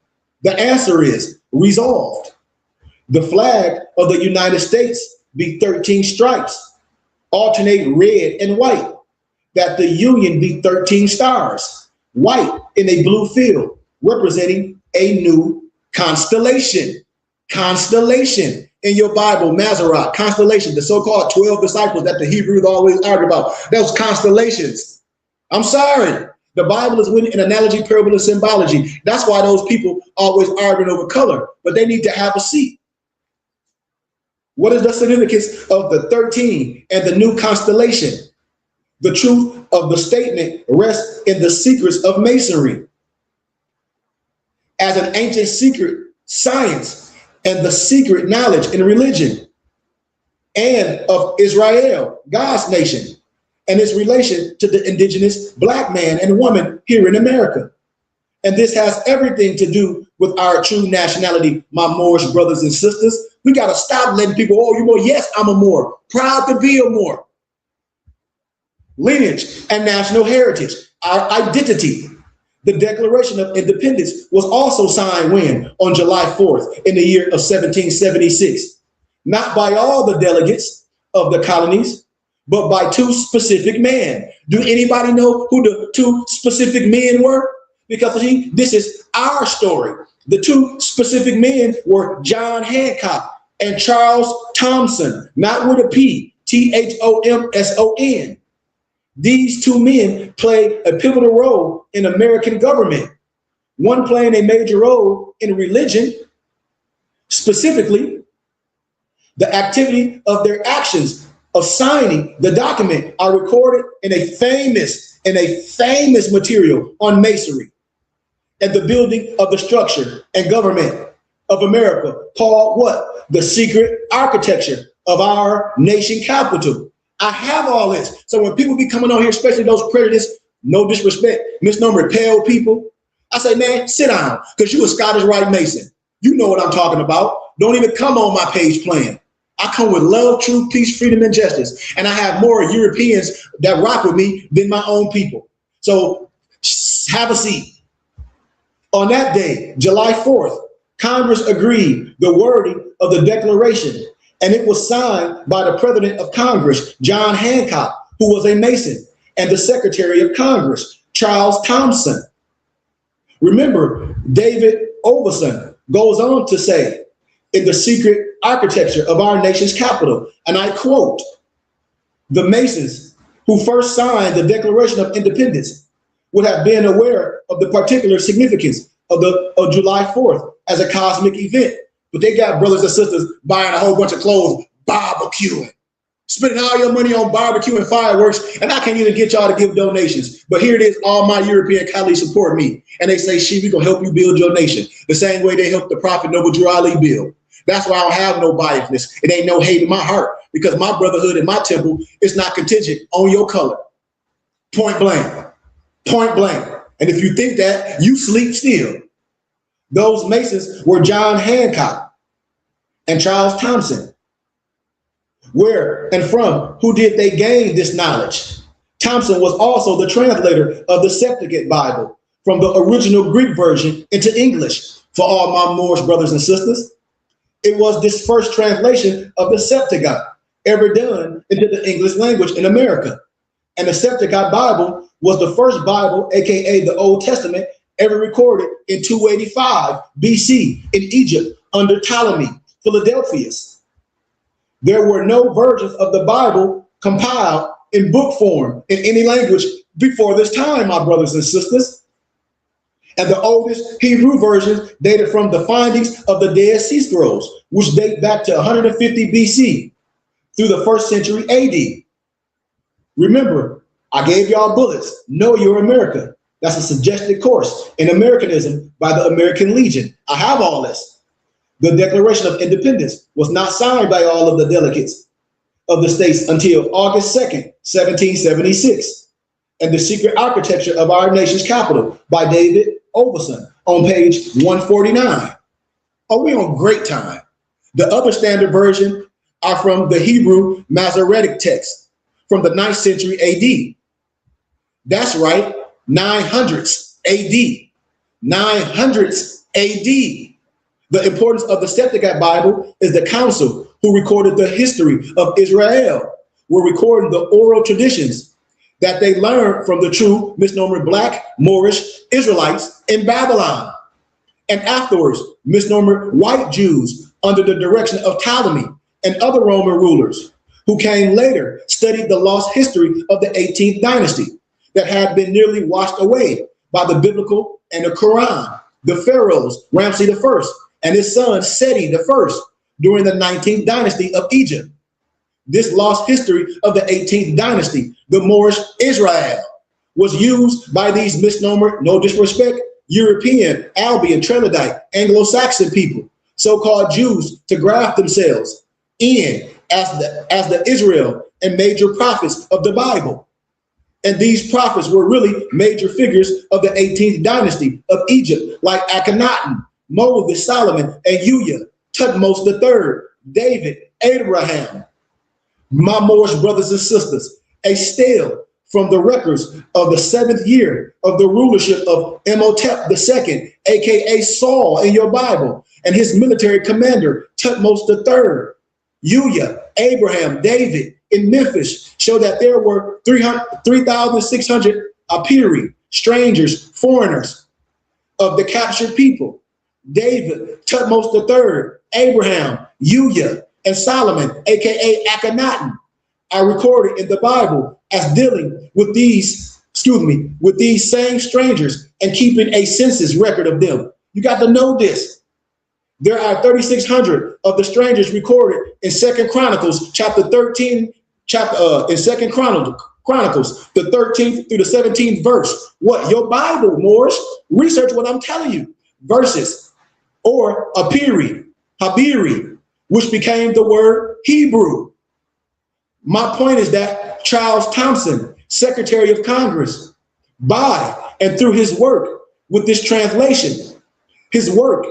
The answer is resolved. The flag of the United States be 13 stripes, alternate red and white, that the Union be 13 stars, white in a blue field, representing a new constellation. Constellation in your Bible, Mazarot, constellation, the so-called 12 disciples that the Hebrews always argue about. Those constellations. I'm sorry. The Bible is written in analogy, parable, and symbology. That's why those people always arguing over color, but they need to have a seat. What is the significance of the 13 and the new constellation? The truth of the statement rests in the secrets of Masonry. As an ancient secret science and the secret knowledge in religion, and of Israel, God's nation, and its relation to the indigenous black man and woman here in America. And this has everything to do with our true nationality, my Moorish brothers and sisters. We got to stop letting people, oh, you're Moor. Yes, I'm a Moor. Proud to be a Moor. Lineage and national heritage, our identity. The Declaration of Independence was also signed when? On July 4th in the year of 1776. Not by all the delegates of the colonies, but by 2 specific men. Do anybody know who the 2 specific men were? Because this is our story. The 2 specific men were John Hancock and Charles Thomson, not with a P, Thomson. These 2 men played a pivotal role in American government, one playing a major role in religion. Specifically, the activity of their actions of signing the document are recorded in a famous material on masonry and the building of the structure and government of America called what? The secret architecture of our nation capital. I have all this. So when people be coming on here, especially those prejudiced, no disrespect, misnomer pale people, I say, man, sit down, because you a Scottish Rite Mason. You know what I'm talking about. Don't even come on my page playing. I come with love, truth, peace, freedom, and justice. And I have more Europeans that rock with me than my own people. So have a seat. On that day, July 4th, Congress agreed the wording of the Declaration, and it was signed by the President of Congress, John Hancock, who was a Mason, and the Secretary of Congress, Charles Thomson. Remember, David Overson goes on to say, in the secret architecture of our nation's capital, and I quote, the Masons who first signed the Declaration of Independence would have been aware of the particular significance of July 4th as a cosmic event. But they got brothers and sisters buying a whole bunch of clothes, barbecuing, spending all your money on barbecue and fireworks, and I can't even get y'all to give donations. But here it is, all my European colleagues support me. And they say, we gonna help you build your nation. The same way they helped the Prophet Noble Drew Ali build. That's why I don't have no biasness. It ain't no hate in my heart, because my brotherhood and my temple is not contingent on your color. Point blank. Point blank. And if you think that, you sleep still. Those Masons were John Hancock and Charles Thompson. Where and from who did they gain this knowledge? Thompson was also the translator of the Septuagint Bible from the original Greek version into English for all my Moorish brothers and sisters. It was this first translation of the Septuagint ever done into the English language in America. And the Septuagint Bible was the first Bible, aka the Old Testament, ever recorded in 285 BC in Egypt under Ptolemy Philadelphus. There were no versions of the Bible compiled in book form in any language before this time, my brothers and sisters. And the oldest Hebrew versions dated from the findings of the Dead Sea Scrolls, which date back to 150 BC through the 1st century AD. Remember, I gave y'all bullets. Know Your America. That's a suggested course in Americanism by the American Legion. I have all this. The Declaration of Independence was not signed by all of the delegates of the states until August 2nd, 1776. And the secret architecture of our nation's capital by David Overson on page 149. Oh, we on great time. The other standard version are from the Hebrew Masoretic text from the 9th century AD. That's right, 900s AD. 900s AD. The importance of the Septuagint Bible is the council who recorded the history of Israel were recording the oral traditions that they learned from the true misnomer Black Moorish Israelites in Babylon. And afterwards, misnomer white Jews under the direction of Ptolemy and other Roman rulers who came later, studied the lost history of the 18th dynasty that had been nearly washed away by the biblical and the Quran, the pharaohs, Ramses I and his son Seti I during the 19th dynasty of Egypt. This lost history of the 18th dynasty, the Moorish Israel, was used by these misnomer, no disrespect, European, Albion, Trelodite, Anglo-Saxon people, so-called Jews, to graft themselves in as the Israel and major prophets of the Bible. And these prophets were really major figures of the 18th dynasty of Egypt, like Akhenaten, Moses, Solomon, and Uya, Tutmosis III, David, Abraham. My Moorish brothers and sisters, a stele from the records of the 7th year of the rulership of Imhotep II, aka Saul in your Bible, and his military commander, Tutmosis III, Uya, Abraham, David in Memphis, show that there were 3,600 Apiri, strangers, foreigners of the captured people. David, Tutmosis III, Abraham, Uya, and Solomon, aka Akhenaten, are recorded in the Bible as dealing with these same strangers and keeping a census record of them. You got to know this. There are 3,600 of the strangers recorded in 2nd Chronicles, chapter 13, in 2nd Chronicles, the 13th through the 17th verse. What? Your Bible, Moorish. Research what I'm telling you. Verses, or Apiri, Habiri, which became the word Hebrew. My point is that Charles Thompson, Secretary of Congress, by and through his work with this translation, his work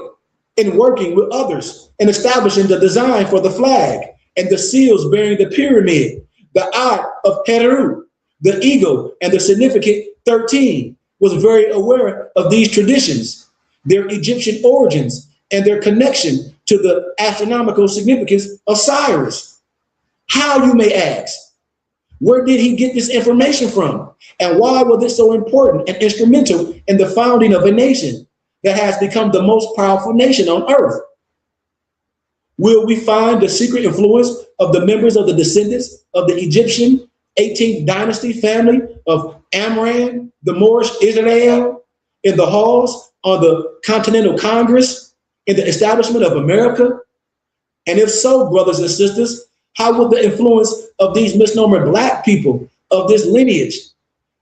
in working with others and establishing the design for the flag and the seals bearing the pyramid, the eye of Heru, the eagle, and the significant 13, was very aware of these traditions, their Egyptian origins, and their connection to the astronomical significance of Cyrus. How, you may ask? Where did he get this information from? And why was it so important and instrumental in the founding of a nation that has become the most powerful nation on earth? Will we find the secret influence of the members of the descendants of the Egyptian 18th dynasty family of Amram, the Moorish Israel, in the halls on the Continental Congress, in the establishment of America? And if so, brothers and sisters, how would the influence of these misnomer Black people of this lineage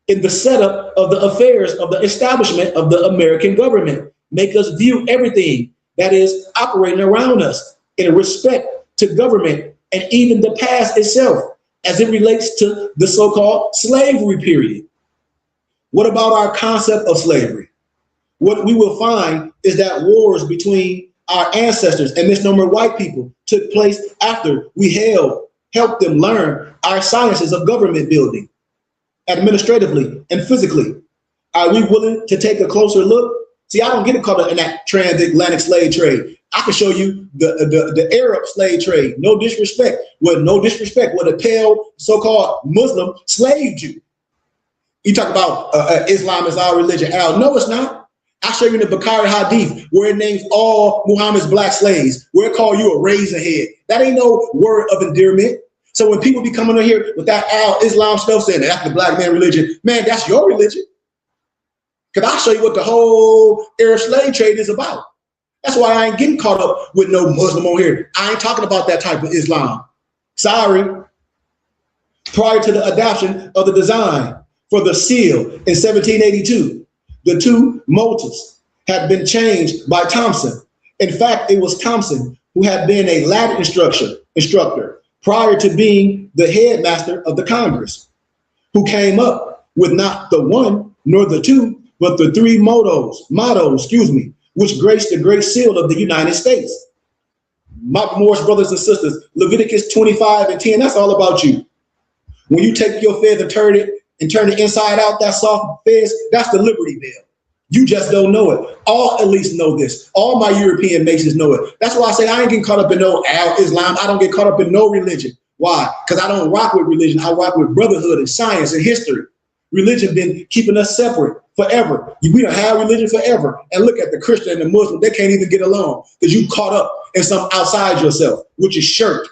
in the setup of the affairs of the establishment of the American government make us view everything that is operating around us in respect to government and even the past itself as it relates to the so-called slavery period? What about our concept of slavery? What we will find is that wars between our ancestors and misnomer white people took place after we helped them learn our sciences of government building, administratively and physically. Are we willing to take a closer look? See, I don't get caught up in that transatlantic slave trade. I can show you the Arab slave trade. No disrespect. With no disrespect, where the pale so-called Muslim slaved you. You talk about Islam is our religion. No, it's not. I show you in the Bukhari Hadith where it names all Muhammad's black slaves, where it call you a raisin head. That ain't no word of endearment. So when people be coming in here with that Islam stuff saying that's the black man religion, man, that's your religion. Because I'll show you what the whole Arab slave trade is about. That's why I ain't getting caught up with no Muslim on here. I ain't talking about that type of Islam. Sorry. Prior to the adoption of the design for the seal in 1782, the two motives had been changed by Thompson. In fact, it was Thompson who had been a Latin instructor prior to being the headmaster of the Congress, who came up with not the one nor the two, but the three mottos, which grace the great seal of the United States. My Morris brothers and sisters, Leviticus 25:10, that's all about you. When you take your fez and turn it inside out, that soft fez, that's the Liberty Bell. You just don't know it. All elites know this. All my European nations know it. That's why I say I ain't getting caught up in no Islam. I don't get caught up in no religion. Why? Because I don't rock with religion. I rock with brotherhood and science and history. Religion been keeping us separate forever. We don't have religion forever. And look at the Christian and the Muslim. They can't even get along because you caught up in something outside yourself, which is shirk.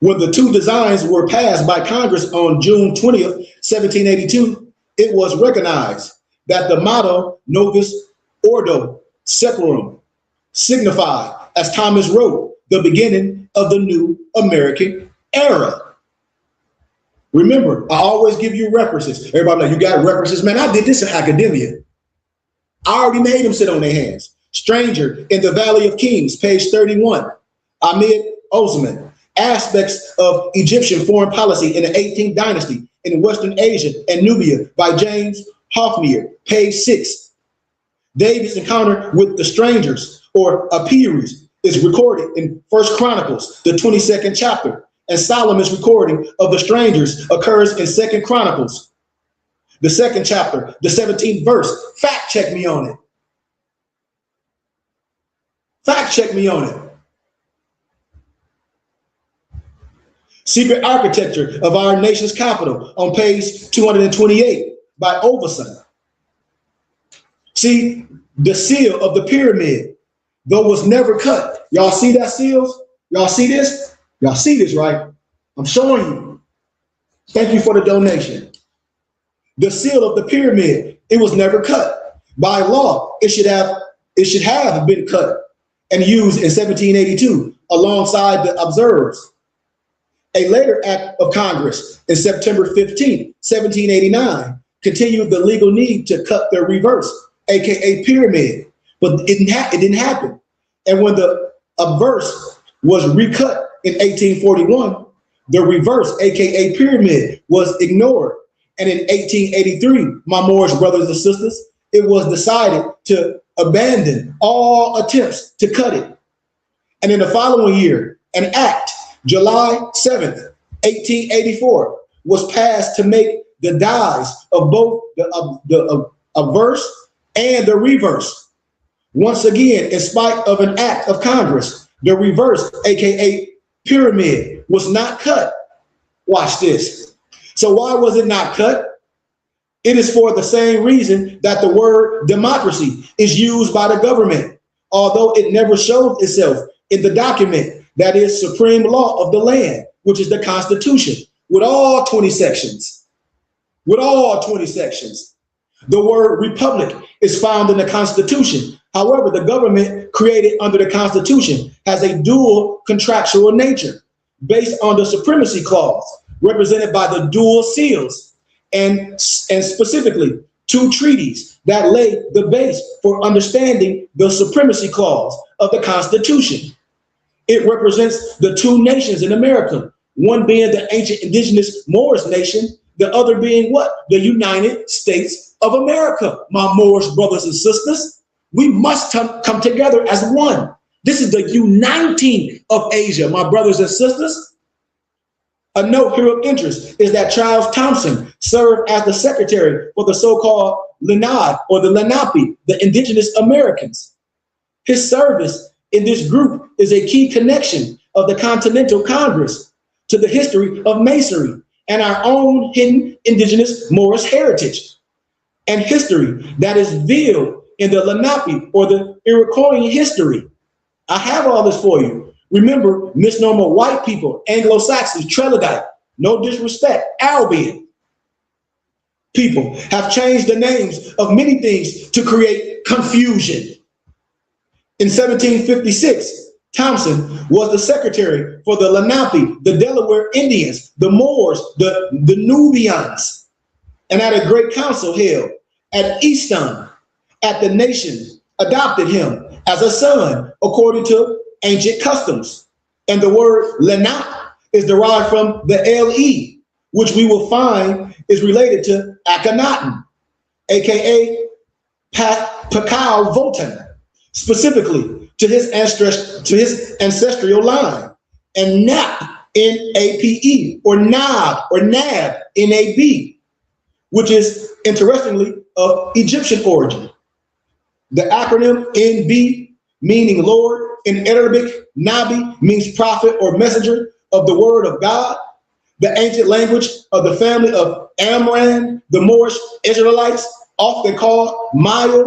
When the two designs were passed by Congress on June 20th, 1782, it was recognized that the motto Novus Ordo Seclorum signified, as Thomas wrote, the beginning of the new American era. Remember, I always give you references. Everybody like, you got references? Man, I did this in academia. I already made them sit on their hands. Stranger in the Valley of Kings, page 31. Ahmed Osman. Aspects of Egyptian foreign policy in the 18th dynasty in Western Asia and Nubia by James Hoffmeyer, page 6. David's encounter with the strangers or Apiris is recorded in 1 Chronicles, the 22nd chapter, and Solomon's recording of the strangers occurs in 2 Chronicles, the 2nd chapter, the 17th verse. Fact check me on it. Fact check me on it. Secret Architecture of Our Nation's Capital on page 228 by Overson. See, the seal of the pyramid, though was never cut. Y'all see that seals? Y'all see this? Y'all see this, right? I'm showing you. Thank you for the donation. The seal of the pyramid, it was never cut. By law, it should have been cut and used in 1782 alongside the observers. A later act of Congress in September 15, 1789, continued the legal need to cut the reverse, aka pyramid, but it didn't happen. And when the obverse was recut in 1841, the reverse, aka pyramid, was ignored. And in 1883, my Moorish brothers and sisters, it was decided to abandon all attempts to cut it. And in the following year, an act, July 7th, 1884, was passed to make the dies of both the obverse and the reverse. Once again, in spite of an act of Congress, the reverse, aka pyramid, was not cut. Watch this. So why was it not cut? It is for the same reason that the word democracy is used by the government, although it never showed itself in the document that is supreme law of the land, which is the Constitution, with all 20 sections. With all 20 sections. The word republic is found in the Constitution. However, the government created under the Constitution has a dual contractual nature based on the supremacy clause, represented by the dual seals, and specifically 2 treaties that lay the base for understanding the supremacy clause of the Constitution. It represents the 2 nations in America, One being the ancient indigenous Moorish nation, the other being what? The United States of America, my Moorish brothers and sisters. We must come together as one. This is the uniting of Asia, my brothers and sisters. A note here of interest is that Charles Thompson served as the secretary for the so-called Lenape or the Lenape, the indigenous Americans. His service in this group is a key connection of the Continental Congress to the history of Masonry and our own hidden indigenous Moorish heritage and history that is veiled in the Lenape or the Iroquois history. I have all this for you. Remember, misnomer white people, Anglo-Saxons, Trelodite, no disrespect, Albion people have changed the names of many things to create confusion. In 1756, Thompson was the secretary for the Lenape, the Delaware Indians, the Moors, the Nubians, and at a great council held at Easton, at the nation adopted him as a son according to ancient customs. And the word Lenape is derived from the LE, which we will find is related to Akhenaten, aka Pakal Votan, specifically to his ancestral line, and Nap, N-A-P-E, or Nab, N-A-B, which is interestingly of Egyptian origin. The acronym NB, meaning Lord, in Arabic, Nabi means prophet or messenger of the word of God. The ancient language of the family of Amran, the Moorish Israelites, often called Maya,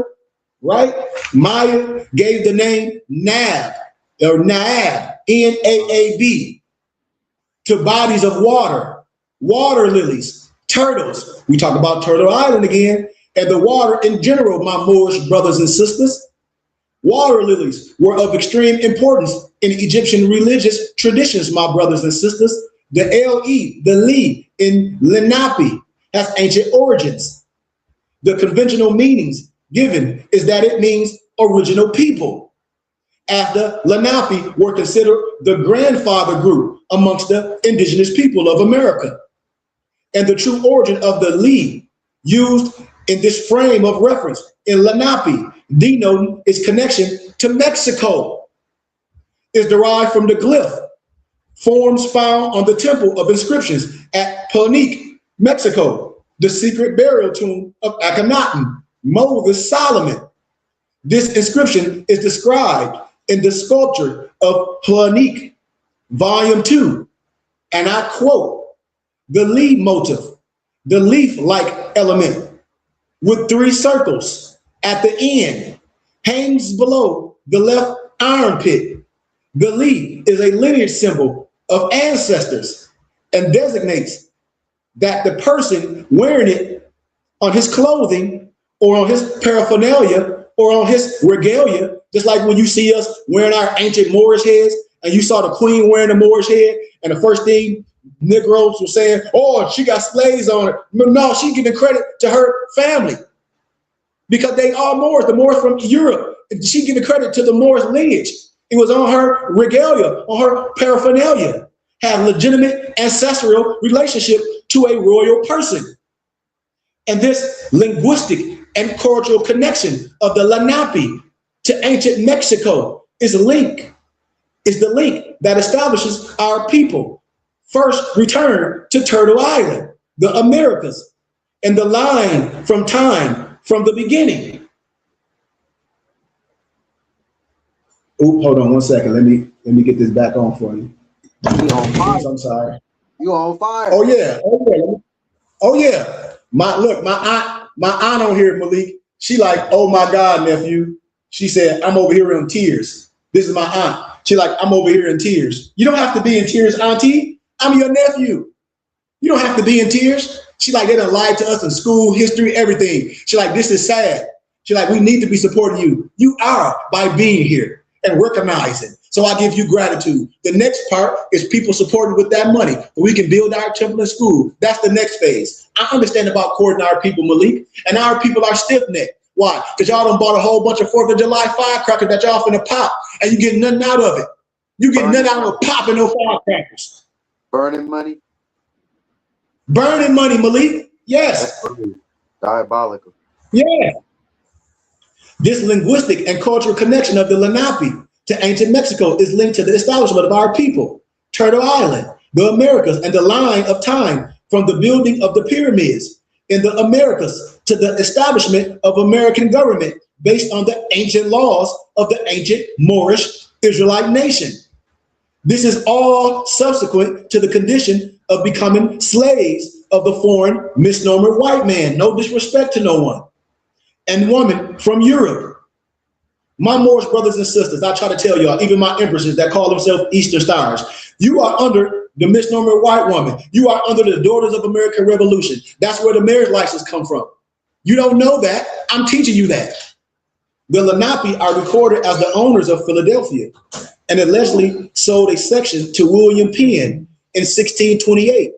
right? Maya gave the name Nab, or Naab, N-A-A-B, to bodies of water, water lilies, turtles. We talk about Turtle Island again, and the water in general, my Moorish brothers and sisters. Water lilies were of extreme importance in Egyptian religious traditions, my brothers and sisters. The L-E, the Li in Lenape has ancient origins. The conventional meanings given is that it means original people, as the Lenape were considered the grandfather group amongst the indigenous people of America. And the true origin of the Li used in this frame of reference in Lenape, denoting its connection to Mexico, is derived from the glyph forms found on the temple of inscriptions at Palenque, Mexico, the secret burial tomb of Akhenaten, Moses Solomon. This inscription is described in the sculpture of Palenque, Volume 2, and I quote, the leaf motif, the leaf-like element with 3 circles at the end, hangs below the left armpit. The leaf is a lineage symbol of ancestors and designates that the person wearing it on his clothing or on his paraphernalia or on his regalia, just like when you see us wearing our ancient Moorish heads and you saw the queen wearing the Moorish head, and the first thing Negroes were saying, oh, she got slaves on her. No, she giving credit to her family because they are Moors, the Moors from Europe. She giving credit to the Moorish lineage. It was on her regalia, on her paraphernalia, have legitimate ancestral relationship to a royal person. And this linguistic and cultural connection of the Lenape to ancient Mexico is the link that establishes our people first return to Turtle Island, the Americas, and the line from time from the beginning. Oh, hold on one second. Let me get this back on for you. You on fire. I'm sorry. You on fire. Oh yeah. Oh yeah. My aunt on here, Malik. She like, oh my God, nephew. She said, I'm over here in tears. This is my aunt. She like, I'm over here in tears. You don't have to be in tears, auntie. I'm your nephew. You don't have to be in tears. She like, they done lied to us in school, history, everything. She like, this is sad. She like, we need to be supporting you. You are by being here and recognizing. So I give you gratitude. The next part is people supporting with that money. We can build our temple and school. That's the next phase. I understand about courting our people, Malik, and our people are stiff-necked. Why? Because y'all done bought a whole bunch of 4th of July firecrackers that y'all finna pop, and you get nothing out of it. You get nothing out of popping no firecrackers. Burning money. Burning money, Malik. Yes. That's diabolical. Yeah. This linguistic and cultural connection of the Lenape to ancient Mexico is linked to the establishment of our people, Turtle Island, the Americas, and the line of time from the building of the pyramids in the Americas to the establishment of American government based on the ancient laws of the ancient Moorish Israelite nation. This is all subsequent to the condition of becoming slaves of the foreign misnomer white man. No disrespect to no one. And woman from Europe. My Moorish brothers and sisters, I try to tell y'all, even my empresses that call themselves Eastern Stars, you are under the misnomer white woman. You are under the Daughters of American Revolution. That's where the marriage license come from. You don't know that. I'm teaching you that. The Lenape are recorded as the owners of Philadelphia and allegedly sold a section to William Penn in 1628.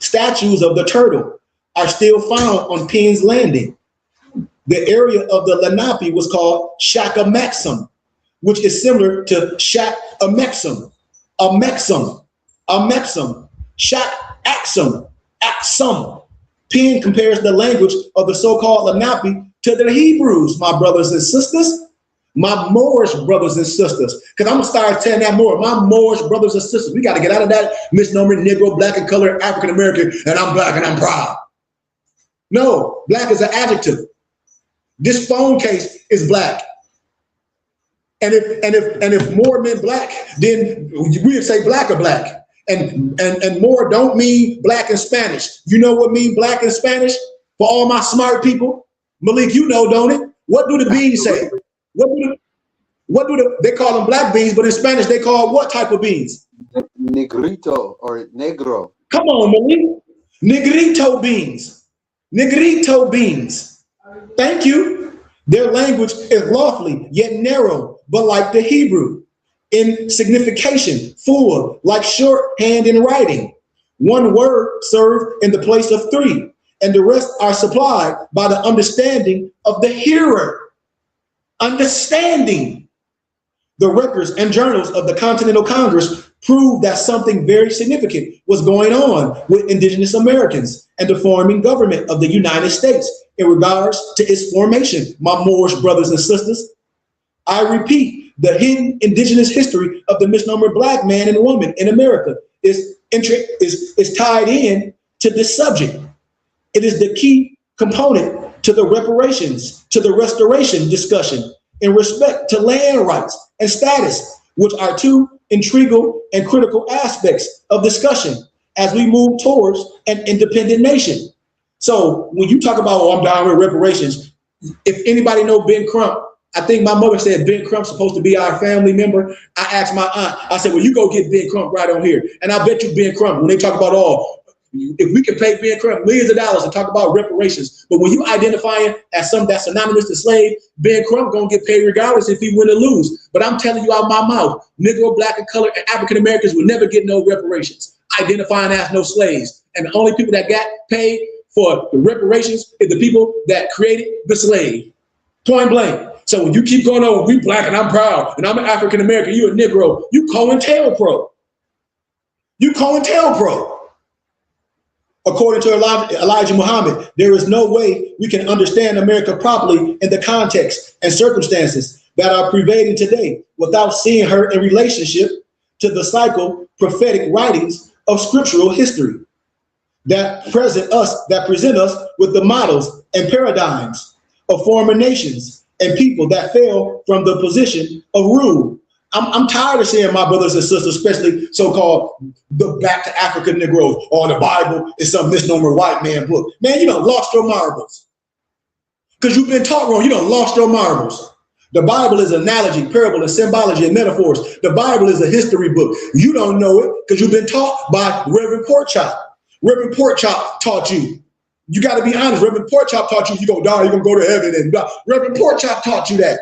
Statues of the turtle are still found on Penn's Landing. The area of the Lenape was called Shak-a-Maxim, which is similar to Shak-a-Maxim, Shak-Axum, Axum. Penn compares the language of the so-called Lenape to the Hebrews, my brothers and sisters, my Moorish brothers and sisters, because I'm gonna start telling that more. My Moorish brothers and sisters, we got to get out of that misnomer, Negro, black and colored, African American, and I'm black and I'm proud. No, black is an adjective. This phone case is black, and if more men black, then we would say black or black. And more don't mean black in Spanish. You know what mean black in Spanish? For all my smart people, Malik, you know, don't it? What do the beans say? They call them black beans, but in Spanish they call what type of beans? Negrito or negro. Come on, Malik. Negrito beans. Negrito beans. Thank you. Their language is lawfully yet narrow, but like the Hebrew, in signification, full, like shorthand in writing. One word served in the place of three, and the rest are supplied by the understanding of the hearer. Understanding. The records and journals of the Continental Congress prove that something very significant was going on with indigenous Americans and the forming government of the United States in regards to its formation, my Moorish brothers and sisters. I repeat, the hidden indigenous history of the misnomer black man and woman in America is tied in to this subject. It is the key component to the reparations, to the restoration discussion in respect to land rights and status, which are two integral and critical aspects of discussion as we move towards an independent nation. So when you talk about, oh, I'm down with reparations, if anybody know Ben Crump, I think my mother said Ben Crump's supposed to be our family member. I asked my aunt, I said, well, you go get Ben Crump right on here. And I bet you Ben Crump, when they talk about, if we can pay Ben Crump millions of dollars to talk about reparations, but when you identifying as something that's synonymous to slave, Ben Crump gonna get paid regardless if he win or lose. But I'm telling you out my mouth, Negro, black and colored, and African Americans will never get no reparations, identifying as no slaves. And the only people that got paid for the reparations is the people that created the slave. Point blank. So when you keep going on, we black and I'm proud, and I'm an African American, you a Negro, you COINTELPRO. You COINTELPRO. According to Elijah Muhammad, there is no way we can understand America properly in the context and circumstances that are prevailing today without seeing her in relationship to the cycle prophetic writings of scriptural history that present us with the models and paradigms of former nations and people that fell from the position of rule. I'm tired of seeing my brothers and sisters, especially so-called the back to Africa Negroes, or the Bible is some misnomer white man book. Man, you done lost your marbles. Because you've been taught wrong, you done lost your marbles. The Bible is analogy, parable, and symbology and metaphors. The Bible is a history book. You don't know it because you've been taught by Reverend Porkchop. Reverend Porkchop taught you. You got to be honest. Reverend Porkchop taught you gonna die, you're gonna go to heaven, and blah. Reverend Porkchop taught you that.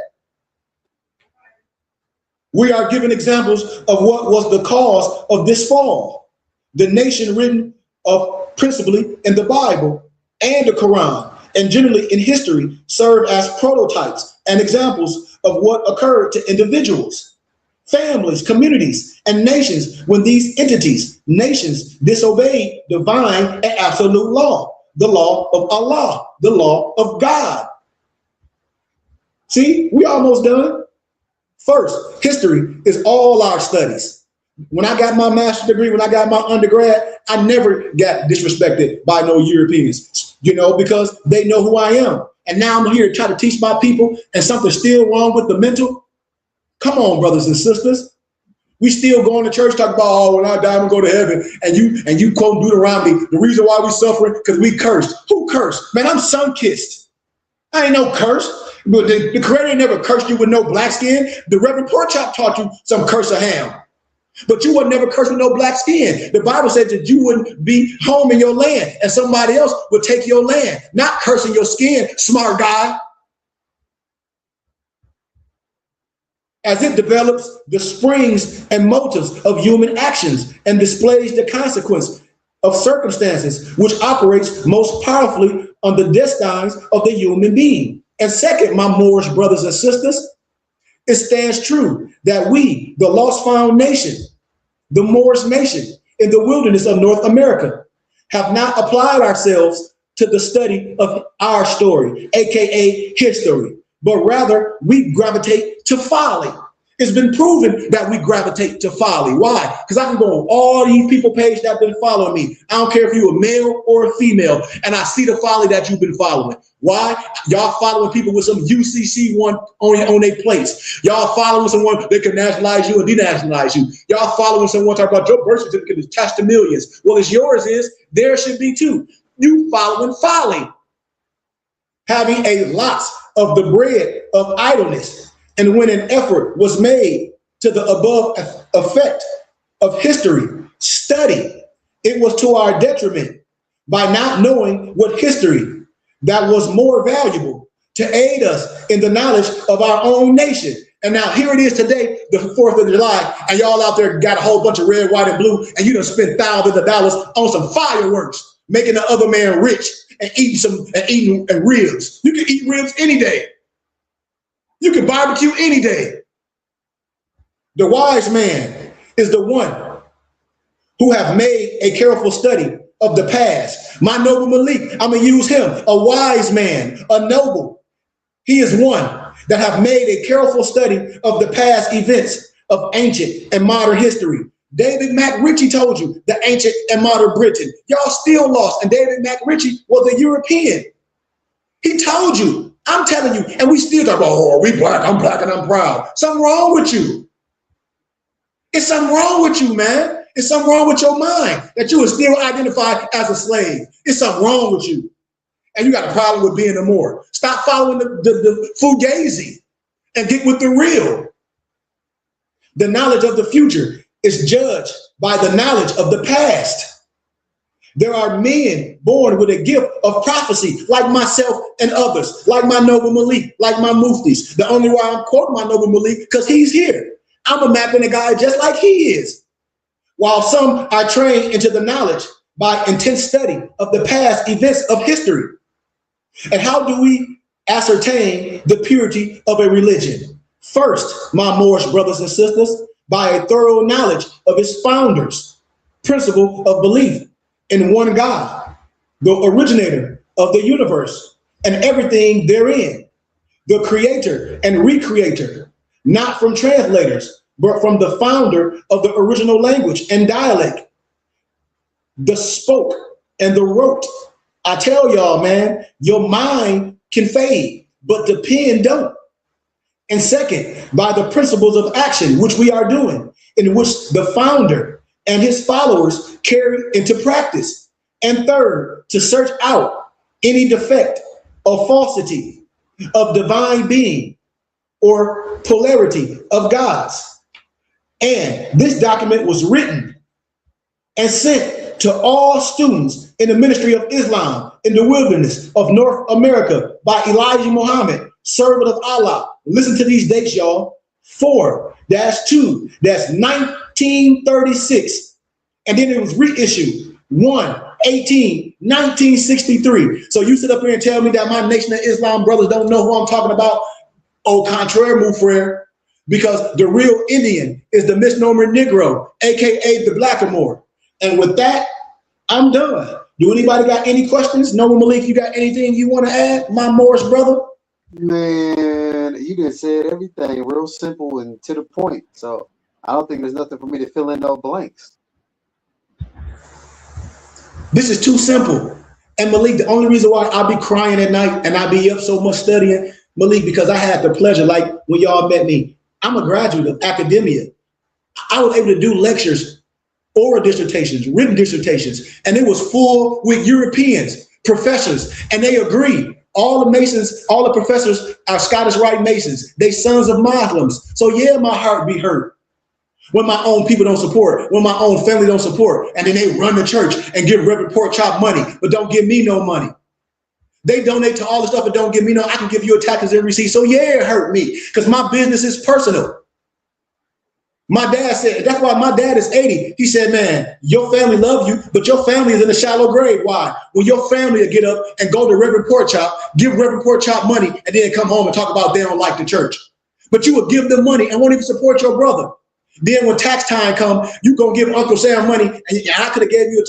We are given examples of what was the cause of this fall. The nation written of principally in the Bible and the Quran, and generally in history, serve as prototypes and examples of what occurred to individuals. families, communities, and nations when these entities, nations, disobeyed divine and absolute law, the law of Allah, the law of God. See, we almost done. First, history is all our studies. When I got my master's degree, when I got my undergrad, I never got disrespected by no Europeans, because they know who I am. And now I'm here to try to teach my people, and something's still wrong with the mental. Come on, brothers and sisters. We still going to church, talk about, oh, when I die, I'm gonna go to heaven. And you quote Deuteronomy, the reason why we suffering, because we cursed. Who cursed? Man, I'm sun-kissed. I ain't no curse. But the Creator never cursed you with no black skin. The Reverend Porkchop taught you some curse of ham. But you would never curse with no black skin. The Bible says that you wouldn't be home in your land and somebody else would take your land. Not cursing your skin, smart guy. As it develops the springs and motives of human actions and displays the consequence of circumstances, which operates most powerfully on the destinies of the human being. And second, my Moorish brothers and sisters, it stands true that we, the lost found nation, the Moorish nation in the wilderness of North America, have not applied ourselves to the study of our story, aka history, but rather we gravitate to folly. It's been proven that we gravitate to folly. Why? Because I can go on all these people page that have been following me. I don't care if you're a male or a female, and I see the folly that you've been following. Why? Y'all following people with some UCC one on their place. Y'all following someone that can nationalize you and denationalize you. Y'all following someone talking about your birth certificate is attached to millions. Well, as yours is, there should be too. You following folly. Having a lot of the bread of idleness. And when an effort was made to the above effect of history, study, it was to our detriment by not knowing what history that was more valuable to aid us in the knowledge of our own nation. And now here it is today, the 4th of July, and y'all out there got a whole bunch of red, white, and blue, and you done spent thousands of dollars on some fireworks, making the other man rich and eating ribs. You can eat ribs any day. You can barbecue any day. The wise man is the one who have made a careful study of the past. My noble Malik, I'm gonna use him, a wise man, a noble. He is one that have made a careful study of the past events of ancient and modern history. David McRitchie told you the ancient and modern Britain. Y'all still lost, and David McRitchie was a European. He told you. I'm telling you, and we still talk about, oh, we black, I'm black and I'm proud. Something wrong with you. It's something wrong with you, man. It's something wrong with your mind that you are still identified as a slave. It's something wrong with you. And you got a problem with being a Moor. Stop following the fugazi and get with the real. The knowledge of the future is judged by the knowledge of the past. There are men born with a gift of prophecy, like myself and others, like my noble Malik, like my muftis. The only why I'm quoting my noble Malik, because he's here. I'm a mapping a guy just like he is. While some are trained into the knowledge by intense study of the past events of history. And how do we ascertain the purity of a religion? First, my Moorish brothers and sisters, by a thorough knowledge of its founders, principle of belief in one God, the originator of the universe and everything therein, the creator and recreator, not from translators, but from the founder of the original language and dialect, the spoke and the wrote. I tell y'all, man, your mind can fade, but the pen don't. And second, by the principles of action, which we are doing, in which the founder and his followers carry into practice. And third, to search out any defect or falsity of divine being or polarity of gods. And this document was written and sent to all students in the ministry of Islam in the wilderness of North America by Elijah Muhammad, servant of Allah. Listen to these dates, y'all. 4-2, that's 1936. And then it was reissued 1/18/1963. So you sit up here and tell me that my Nation of Islam brothers don't know who I'm talking about? Au contraire, mon frère. because the real Indian is the misnomer Negro, aka the Blackamoor. And with that, I'm done. Do anybody got any questions? Noah, Malik, you got anything you want to add, my Morris brother? Man, you done said everything real simple and to the point. So I don't think there's nothing for me to fill in no blanks. This is too simple. And Malik, the only reason why I be crying at night and I be up so much studying, Malik, because I had the pleasure, like when y'all met me, I'm a graduate of academia. I was able to do lectures, oral dissertations, written dissertations, and it was full with Europeans, professors, and they agree. All the Masons, all the professors are Scottish Rite Masons. They sons of Muslims. So yeah, my heart be hurt when my own people don't support, when my own family don't support, and then they run the church and give Reverend Pork Chop money, but don't give me no money. They donate to all the stuff, but don't give me no. I can give you a taxes and receipt. So yeah, it hurt me because my business is personal. My dad said, that's why my dad is 80. He said, man, your family love you, but your family is in a shallow grave. Why? Well, your family will get up and go to Reverend Pork Chop, give Reverend Pork Chop money, and then come home and talk about they don't like the church. But you will give them money and won't even support your brother. Then when tax time comes, you gonna give Uncle Sam money, and I could have gave you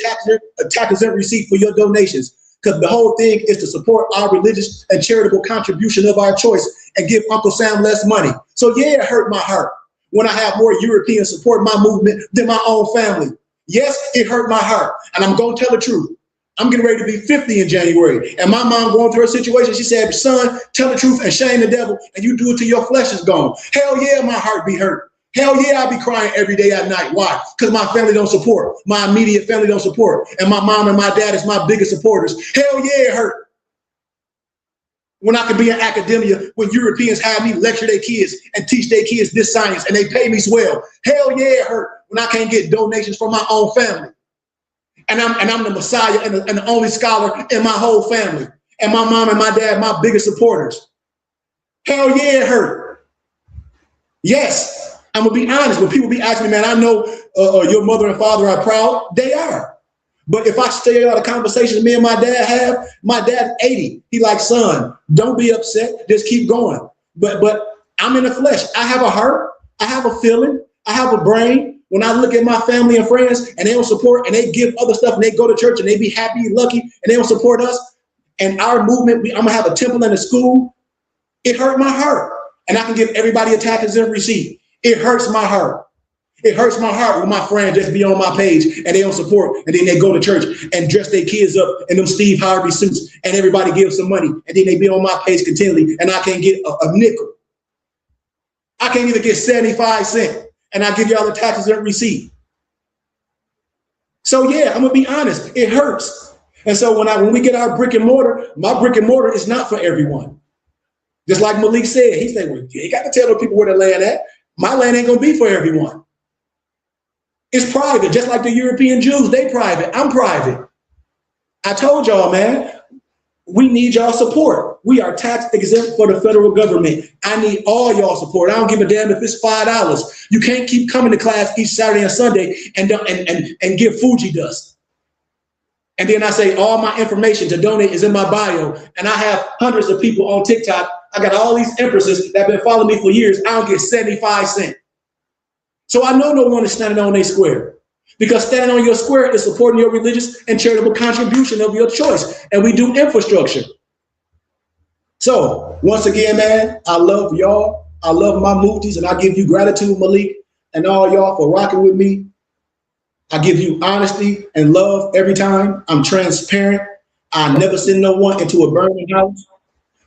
a tax exempt receipt for your donations. Because the whole thing is to support our religious and charitable contribution of our choice and give Uncle Sam less money. So yeah, it hurt my heart when I have more Europeans support my movement than my own family. Yes, it hurt my heart. And I'm going to tell the truth. I'm getting ready to be 50 in January. And my mom going through her situation, she said, son, tell the truth and shame the devil, and you do it till your flesh is gone. Hell yeah, my heart be hurt. Hell yeah, I'll be crying every day at night. Why? Because my family don't support. My immediate family don't support. And my mom and my dad is my biggest supporters. Hell yeah, it hurt. When I could be in academia, when Europeans have me lecture their kids and teach their kids this science and they pay me well. Hell yeah, it hurt when I can't get donations from my own family. And I'm the Messiah and the only scholar in my whole family. And my mom and my dad, my biggest supporters. Hell yeah, it hurt. Yes, I'm gonna be honest. When people be asking me, man, I know your mother and father are proud. They are. But if I stay out of conversations me and my dad have, my dad's 80. He like, son, don't be upset. Just keep going. But I'm in the flesh. I have a heart. I have a feeling. I have a brain. When I look at my family and friends and they don't support and they give other stuff and they go to church and they be happy, lucky, and they don't support us and our movement, I'm gonna have a temple and a school. It hurt my heart. And I can give everybody a tax exempt receipt. It hurts my heart. It hurts my heart when my friends just be on my page and they don't support, and then they go to church and dress their kids up in them Steve Harvey suits and everybody gives some money, and then they be on my page continually and I can't get a nickel. I can't even get 75 cents and I give y'all the taxes and receipt. So yeah, I'm gonna be honest, it hurts. And so when we get our brick and mortar, my brick and mortar is not for everyone. Just like Malik said, he said, well, you got to tell the people where the land at. My land ain't gonna be for everyone. It's private, just like the European Jews, they private, I'm private. I told y'all, man, we need y'all support. We are tax exempt for the federal government. I need all y'all support. I don't give a damn if it's $5. You can't keep coming to class each Saturday and Sunday and give Fuji dust. And then I say all my information to donate is in my bio, and I have hundreds of people on TikTok. I got all these empresses that have been following me for years. I don't get 75 cents. So I know no one is standing on their square, because standing on your square is supporting your religious and charitable contribution of your choice. And we do infrastructure. So once again, man, I love y'all. I love my muftis, and I give you gratitude, Malik, and all y'all for rocking with me. I give you honesty and love every time. I'm transparent. I never send no one into a burning house.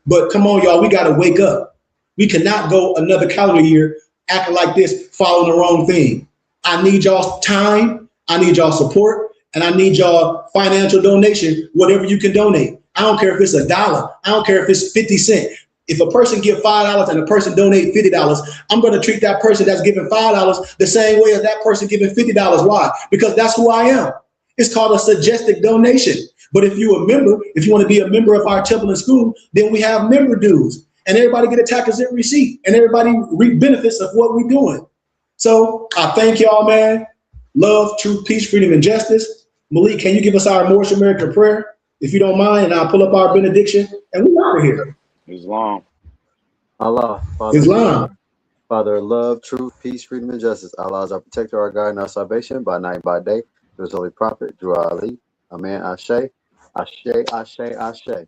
But come on, y'all, we got to wake up. We cannot go another calendar year acting like this, following the wrong thing. I need y'all's time, I need y'all support, and I need y'all financial donation, whatever you can donate. I don't care if it's $1, I don't care if it's 50 cents. If a person give $5 and a person donate $50, I'm gonna treat that person that's giving $5 the same way as that person giving $50. Why? Because that's who I am. It's called a suggested donation. But if you a member, if you want to be a member of our temple and school, then we have member dues. And everybody get a tax exempt receipt, and everybody reap benefits of what we're doing. So I thank y'all, man. Love, truth, peace, freedom, and justice. Malik, can you give us our Moorish American prayer, if you don't mind, and I'll pull up our benediction, and we're out of here. Islam. Allah. Father. Islam. Father of love, truth, peace, freedom, and justice. Allah is our protector, our guide, and our salvation by night and by day. Through his holy prophet, Drew Ali. Amen. Ashe. Ashe, Ashe, Ashe.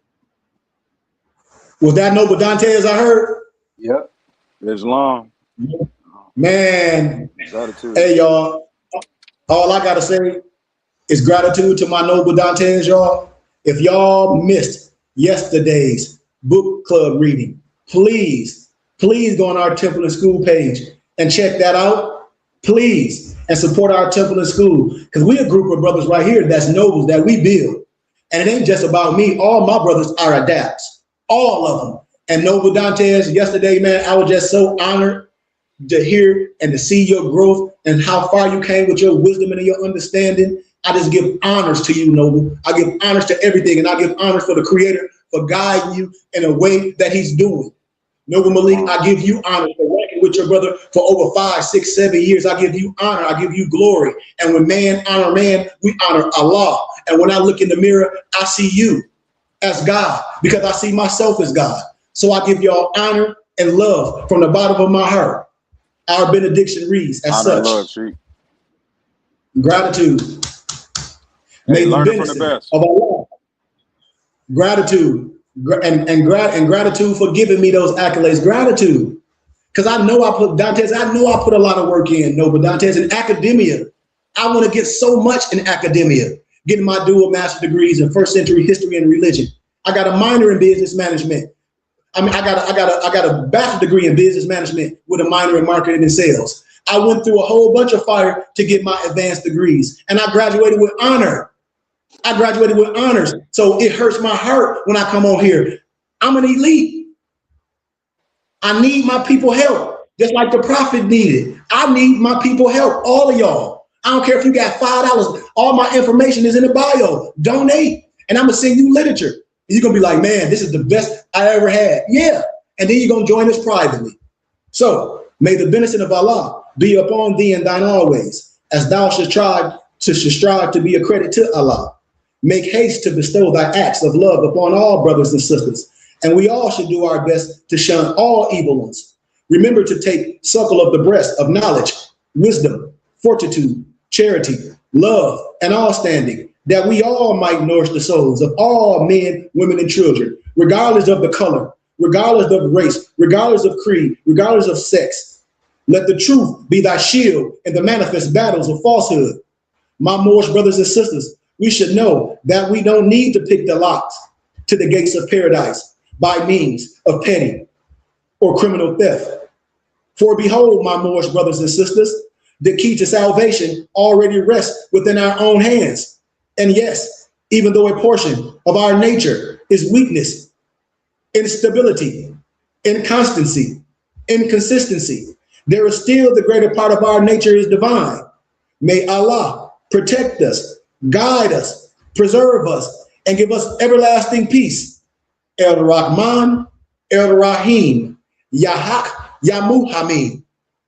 Was that Noble Dante as I heard? Yep. Islam. Man, Gratitude. hey y'all, all I gotta say is gratitude to my Noble Dantes, y'all. If y'all missed yesterday's book club reading, please go on our Temple and School page and check that out, please, and support our Temple and School, because we a group of brothers right here that's nobles that we build, and it ain't just about me. All my brothers are adapts, all of them. And Noble Dantes, yesterday, man, I was just so honored to hear and to see your growth and how far you came with your wisdom and your understanding. I just give honors to you, Noble. I give honors to everything, and I give honors for the Creator for guiding you in a way that he's doing. Noble Malik, I give you honor for working with your brother for over 5, 6, 7 years. I give you honor. I give you glory. And when man honor man, we honor Allah. And when I look in the mirror, I see you as God, because I see myself as God. So I give y'all honor and love from the bottom of my heart. Our benediction reads as Honor and such. love, Chief. Gratitude. Hey, May the learn it from the benefit best. of Allah. Gratitude. And gratitude for giving me those accolades. Gratitude. Because I know I put Dantes, I know I put a lot of work in, Noble Dantes, in academia. I want to get so much in academia, getting my dual master's degrees in first century history and religion. I got a minor in business management. I mean, I got a bachelor's degree in business management with a minor in marketing and sales. I went through a whole bunch of fire to get my advanced degrees, and I graduated with honor. I graduated with honors. So it hurts my heart when I come on here. I'm an elite. I need my people help, just like the prophet needed. I need my people help, all of y'all. I don't care if you got $5. All my information is in the bio. Donate, and I'm gonna send you literature. You're gonna be like, man, this is the best I ever had. Yeah, and then you're gonna join us privately. So may the benefit of Allah be upon thee and thine always, as thou should strive to be a credit to Allah. Make haste to bestow thy acts of love upon all brothers and sisters, and we all should do our best to shun all evil ones. Remember to take suckle of the breast of knowledge, wisdom, fortitude, charity, love, and all standing, that we all might nourish the souls of all men, women, and children, regardless of the color, regardless of race, regardless of creed, regardless of sex. Let the truth be thy shield in the manifest battles of falsehood. My Moorish brothers and sisters, we should know that we don't need to pick the locks to the gates of paradise by means of petty or criminal theft. For behold, my Moorish brothers and sisters, the key to salvation already rests within our own hands. And yes, even though a portion of our nature is weakness, instability, inconstancy, inconsistency, there is still the greater part of our nature is divine. May Allah protect us, guide us, preserve us, and give us everlasting peace. El Rahman, El Rahim, Yahak, Yamuhamid,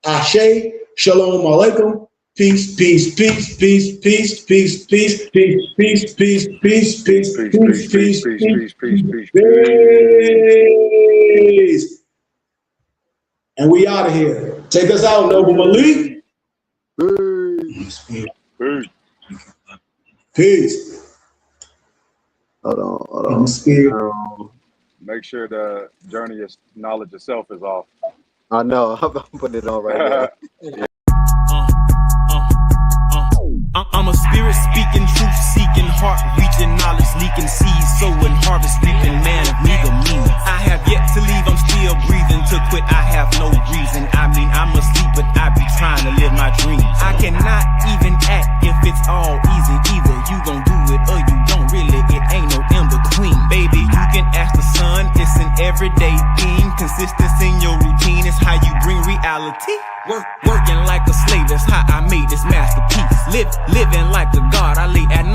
Ashe, Shalom Alaikum. Peace, peace, peace, peace, peace, peace, peace, peace, peace, peace, peace, peace, peace, peace, peace. And we out of here. Take us out, Noble Malik. Peace. Hold on. Make sure the journey of knowledge itself is off. I know. I'm putting it on right now. I'm a spirit speaking, truth seeking, heart reaching, knowledge leaking, seeds sowing, harvest reaping, man of meager means. I have yet to leave, I'm still breathing. To quit, I have no reason. I mean, I'm asleep, but I be trying to live my dreams. I cannot even act if it's all easy. Either you gon' do it or you don't really. It ain't no in between. Baby, you can ask the sun, it's an everyday theme. Consistency in your routine is how you bring reality. Working like a slave, that's how I made this masterpiece. Living like a god, I lay at